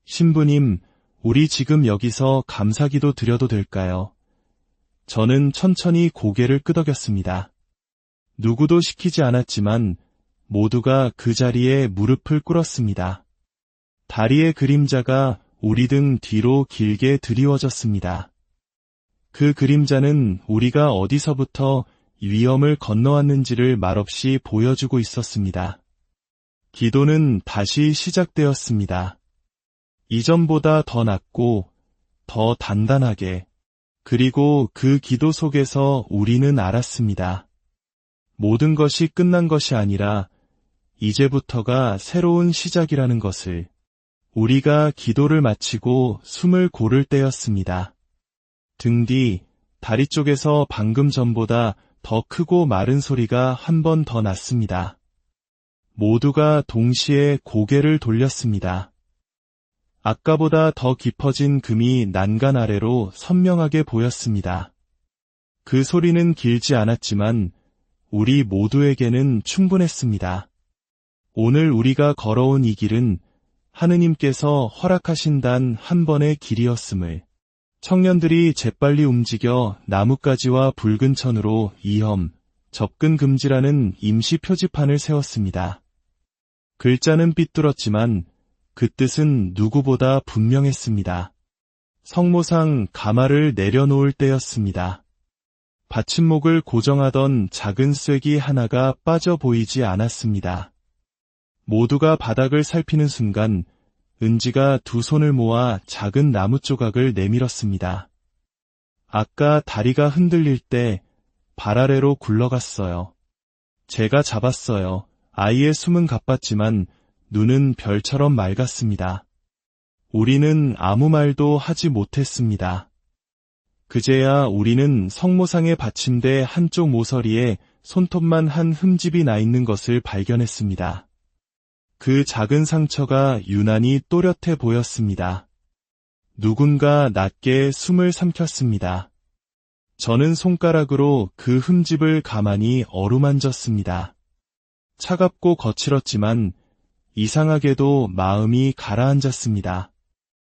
신부님, 우리 지금 여기서 감사기도 드려도 될까요? 저는 천천히 고개를 끄덕였습니다. 누구도 시키지 않았지만 모두가 그 자리에 무릎을 꿇었습니다. 다리의 그림자가 우리 등 뒤로 길게 드리워졌습니다. 그 그림자는 우리가 어디서부터 위험을 건너왔는지를 말없이 보여주고 있었습니다. 기도는 다시 시작되었습니다. 이전보다 더 낮고 더 단단하게, 그리고 그 기도 속에서 우리는 알았습니다. 모든 것이 끝난 것이 아니라 이제부터가 새로운 시작이라는 것을. 우리가 기도를 마치고 숨을 고를 때였습니다. 등 뒤, 다리 쪽에서 방금 전보다 더 크고 마른 소리가 한 번 더 났습니다. 모두가 동시에 고개를 돌렸습니다. 아까보다 더 깊어진 금이 난간 아래로 선명하게 보였습니다. 그 소리는 길지 않았지만 우리 모두에게는 충분했습니다. 오늘 우리가 걸어온 이 길은 하느님께서 허락하신 단 한 번의 길이었음을. 청년들이 재빨리 움직여 나뭇가지와 붉은 천으로 이험, 접근 금지라는 임시 표지판을 세웠습니다. 글자는 삐뚤었지만 그 뜻은 누구보다 분명했습니다. 성모상 가마를 내려놓을 때였습니다. 받침목을 고정하던 작은 쐐기 하나가 빠져 보이지 않았습니다. 모두가 바닥을 살피는 순간 은지가 두 손을 모아 작은 나무 조각을 내밀었습니다. 아까 다리가 흔들릴 때 발 아래로 굴러갔어요. 제가 잡았어요. 아이의 숨은 가빴지만 눈은 별처럼 맑았습니다. 우리는 아무 말도 하지 못했습니다. 그제야 우리는 성모상에 받침대 한쪽 모서리에 손톱만 한 흠집이 나 있는 것을 발견했습니다. 그 작은 상처가 유난히 또렷해 보였습니다. 누군가 낮게 숨을 삼켰습니다. 저는 손가락으로 그 흠집을 가만히 어루만졌습니다. 차갑고 거칠었지만 이상하게도 마음이 가라앉았습니다.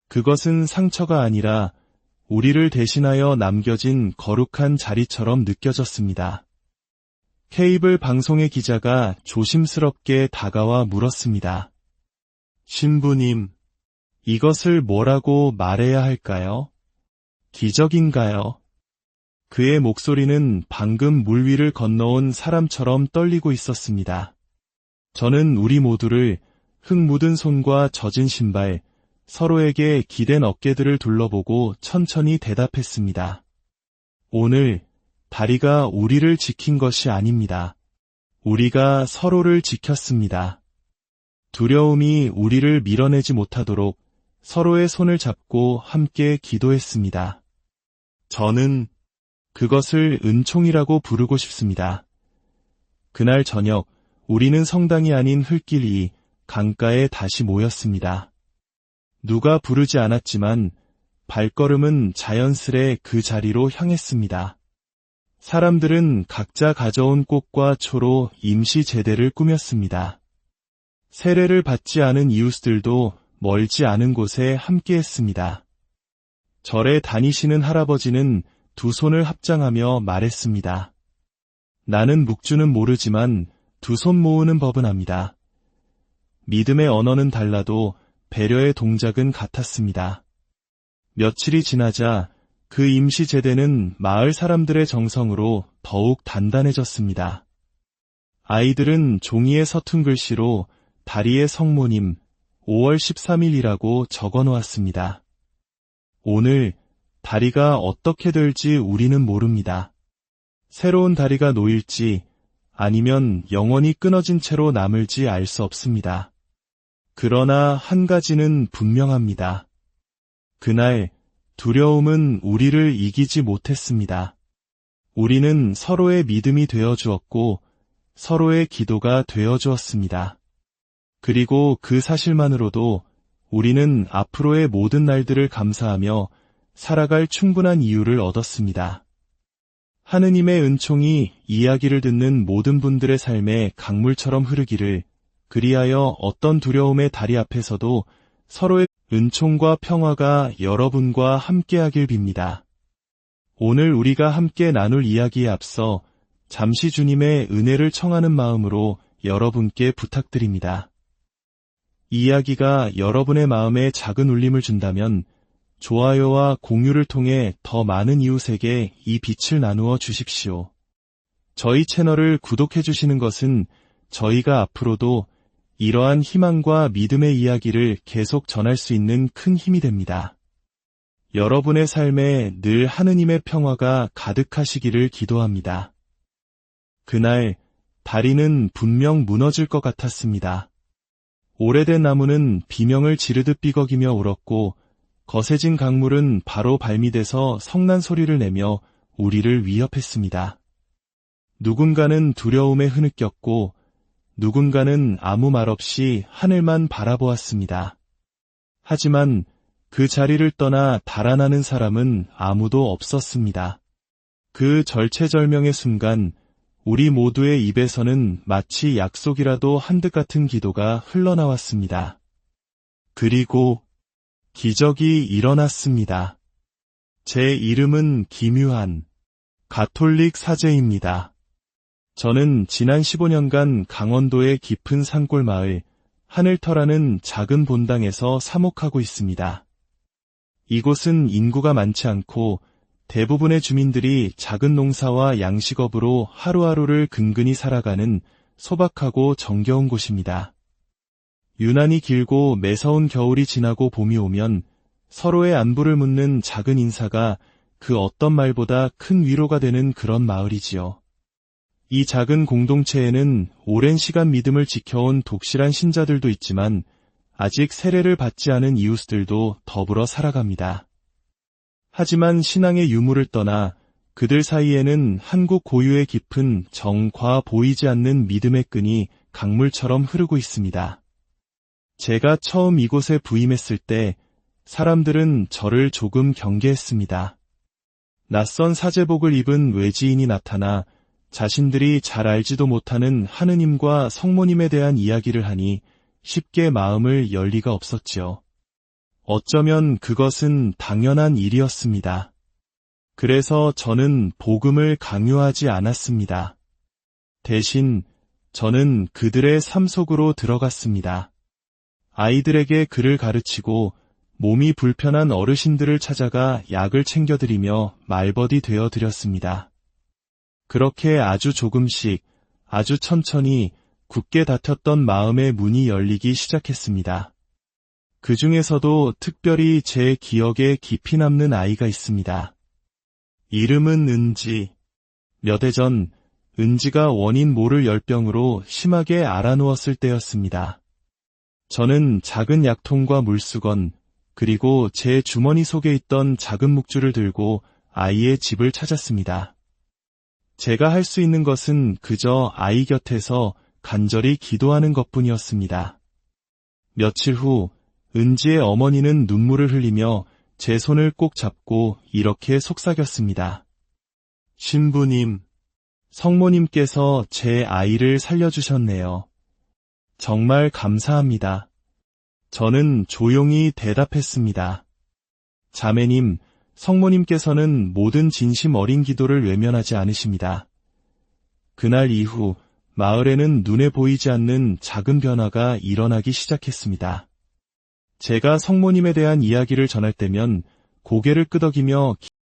그것은 상처가 아니라 우리를 대신하여 남겨진 거룩한 자리처럼 느껴졌습니다. 케이블 방송의 기자가 조심스럽게 다가와 물었습니다. 신부님, 이것을 뭐라고 말해야 할까요? 기적인가요? 그의 목소리는 방금 물 위를 건너온 사람처럼 떨리고 있었습니다. 저는 우리 모두를 흙 묻은 손과 젖은 신발, 서로에게 기댄 어깨들을 둘러보고 천천히 대답했습니다. 오늘 다리가 우리를 지킨 것이 아닙니다. 우리가 서로를 지켰습니다. 두려움이 우리를 밀어내지 못하도록 서로의 손을 잡고 함께 기도했습니다. 저는 그것을 은총이라고 부르고 싶습니다. 그날 저녁 우리는 성당이 아닌 흙길 위 강가에 다시 모였습니다. 누가 부르지 않았지만 발걸음은 자연스레 그 자리로 향했습니다. 사람들은 각자 가져온 꽃과 초로 임시 제대를 꾸몄습니다. 세례를 받지 않은 이웃들도 멀지 않은 곳에 함께했습니다. 절에 다니시는 할아버지는 두 손을 합장하며 말했습니다. 나는 묵주는 모르지만 두 손 모으는 법은 압니다. 믿음의 언어는 달라도 배려의 동작은 같았습니다. 며칠이 지나자 그 임시 제대는 마을 사람들의 정성으로 더욱 단단해졌습니다. 아이들은 종이에 서툰 글씨로 다리의 성모님 5월 13일이라고 적어 놓았습니다. 오늘 다리가 어떻게 될지 우리는 모릅니다. 새로운 다리가 놓일지 아니면 영원히 끊어진 채로 남을지 알 수 없습니다. 그러나 한 가지는 분명합니다. 그날 두려움은 우리를 이기지 못했습니다. 우리는 서로의 믿음이 되어 주었고 서로의 기도가 되어 주었습니다. 그리고 그 사실만으로도 우리는 앞으로의 모든 날들을 감사하며 살아갈 충분한 이유를 얻었습니다. 하느님의 은총이 이야기를 듣는 모든 분들의 삶에 강물처럼 흐르기를, 그리하여 어떤 두려움의 다리 앞에서도 서로의 은총과 평화가 여러분과 함께하길 빕니다. 오늘 우리가 함께 나눌 이야기에 앞서 잠시 주님의 은혜를 청하는 마음으로 여러분께 부탁드립니다. 이 이야기가 여러분의 마음에 작은 울림을 준다면 좋아요와 공유를 통해 더 많은 이웃에게 이 빛을 나누어 주십시오. 저희 채널을 구독해 주시는 것은 저희가 앞으로도 이러한 희망과 믿음의 이야기를 계속 전할 수 있는 큰 힘이 됩니다. 여러분의 삶에 늘 하느님의 평화가 가득하시기를 기도합니다. 그날 다리는 분명 무너질 것 같았습니다. 오래된 나무는 비명을 지르듯 삐걱이며 울었고 거세진 강물은 바로 발밑에서 성난 소리를 내며 우리를 위협했습니다. 누군가는 두려움에 흐느꼈고 누군가는 아무 말 없이 하늘만 바라보았습니다. 하지만 그 자리를 떠나 달아나는 사람은 아무도 없었습니다. 그 절체절명의 순간 우리 모두의 입에서는 마치 약속이라도 한 듯 같은 기도가 흘러나왔습니다. 그리고 기적이 일어났습니다. 제 이름은 김유한, 가톨릭 사제입니다. 저는 지난 15년간 강원도의 깊은 산골 마을 하늘터라는 작은 본당에서 사목하고 있습니다. 이곳은 인구가 많지 않고 대부분의 주민들이 작은 농사와 양식업으로 하루하루를 근근히 살아가는 소박하고 정겨운 곳입니다. 유난히 길고 매서운 겨울이 지나고 봄이 오면 서로의 안부를 묻는 작은 인사가 그 어떤 말보다 큰 위로가 되는 그런 마을이지요. 이 작은 공동체에는 오랜 시간 믿음을 지켜온 독실한 신자들도 있지만 아직 세례를 받지 않은 이웃들도 더불어 살아갑니다. 하지만 신앙의 유무를 떠나 그들 사이에는 한국 고유의 깊은 정과 보이지 않는 믿음의 끈이 강물처럼 흐르고 있습니다. 제가 처음 이곳에 부임했을 때 사람들은 저를 조금 경계했습니다. 낯선 사제복을 입은 외지인이 나타나 자신들이 잘 알지도 못하는 하느님과 성모님에 대한 이야기를 하니 쉽게 마음을 열 리가 없었지요. 어쩌면 그것은 당연한 일이었습니다. 그래서 저는 복음을 강요하지 않았습니다. 대신 저는 그들의 삶 속으로 들어갔습니다. 아이들에게 글을 가르치고 몸이 불편한 어르신들을 찾아가 약을 챙겨드리며 말벗이 되어드렸습니다. 그렇게 아주 조금씩, 아주 천천히 굳게 닫혔던 마음의 문이 열리기 시작했습니다. 그 중에서도 특별히 제 기억에 깊이 남는 아이가 있습니다. 이름은 은지. 몇 해 전 은지가 원인 모를 열병으로 심하게 앓아누웠을 때였습니다. 저는 작은 약통과 물수건, 그리고 제 주머니 속에 있던 작은 묵주를 들고 아이의 집을 찾았습니다. 제가 할 수 있는 것은 그저 아이 곁에서 간절히 기도하는 것뿐이었습니다. 며칠 후 은지의 어머니는 눈물을 흘리며 제 손을 꼭 잡고 이렇게 속삭였습니다. 신부님, 성모님께서 제 아이를 살려주셨네요. 정말 감사합니다. 저는 조용히 대답했습니다. 자매님, 성모님께서는 모든 진심 어린 기도를 외면하지 않으십니다. 그날 이후 마을에는 눈에 보이지 않는 작은 변화가 일어나기 시작했습니다. 제가 성모님에 대한 이야기를 전할 때면 고개를 끄덕이며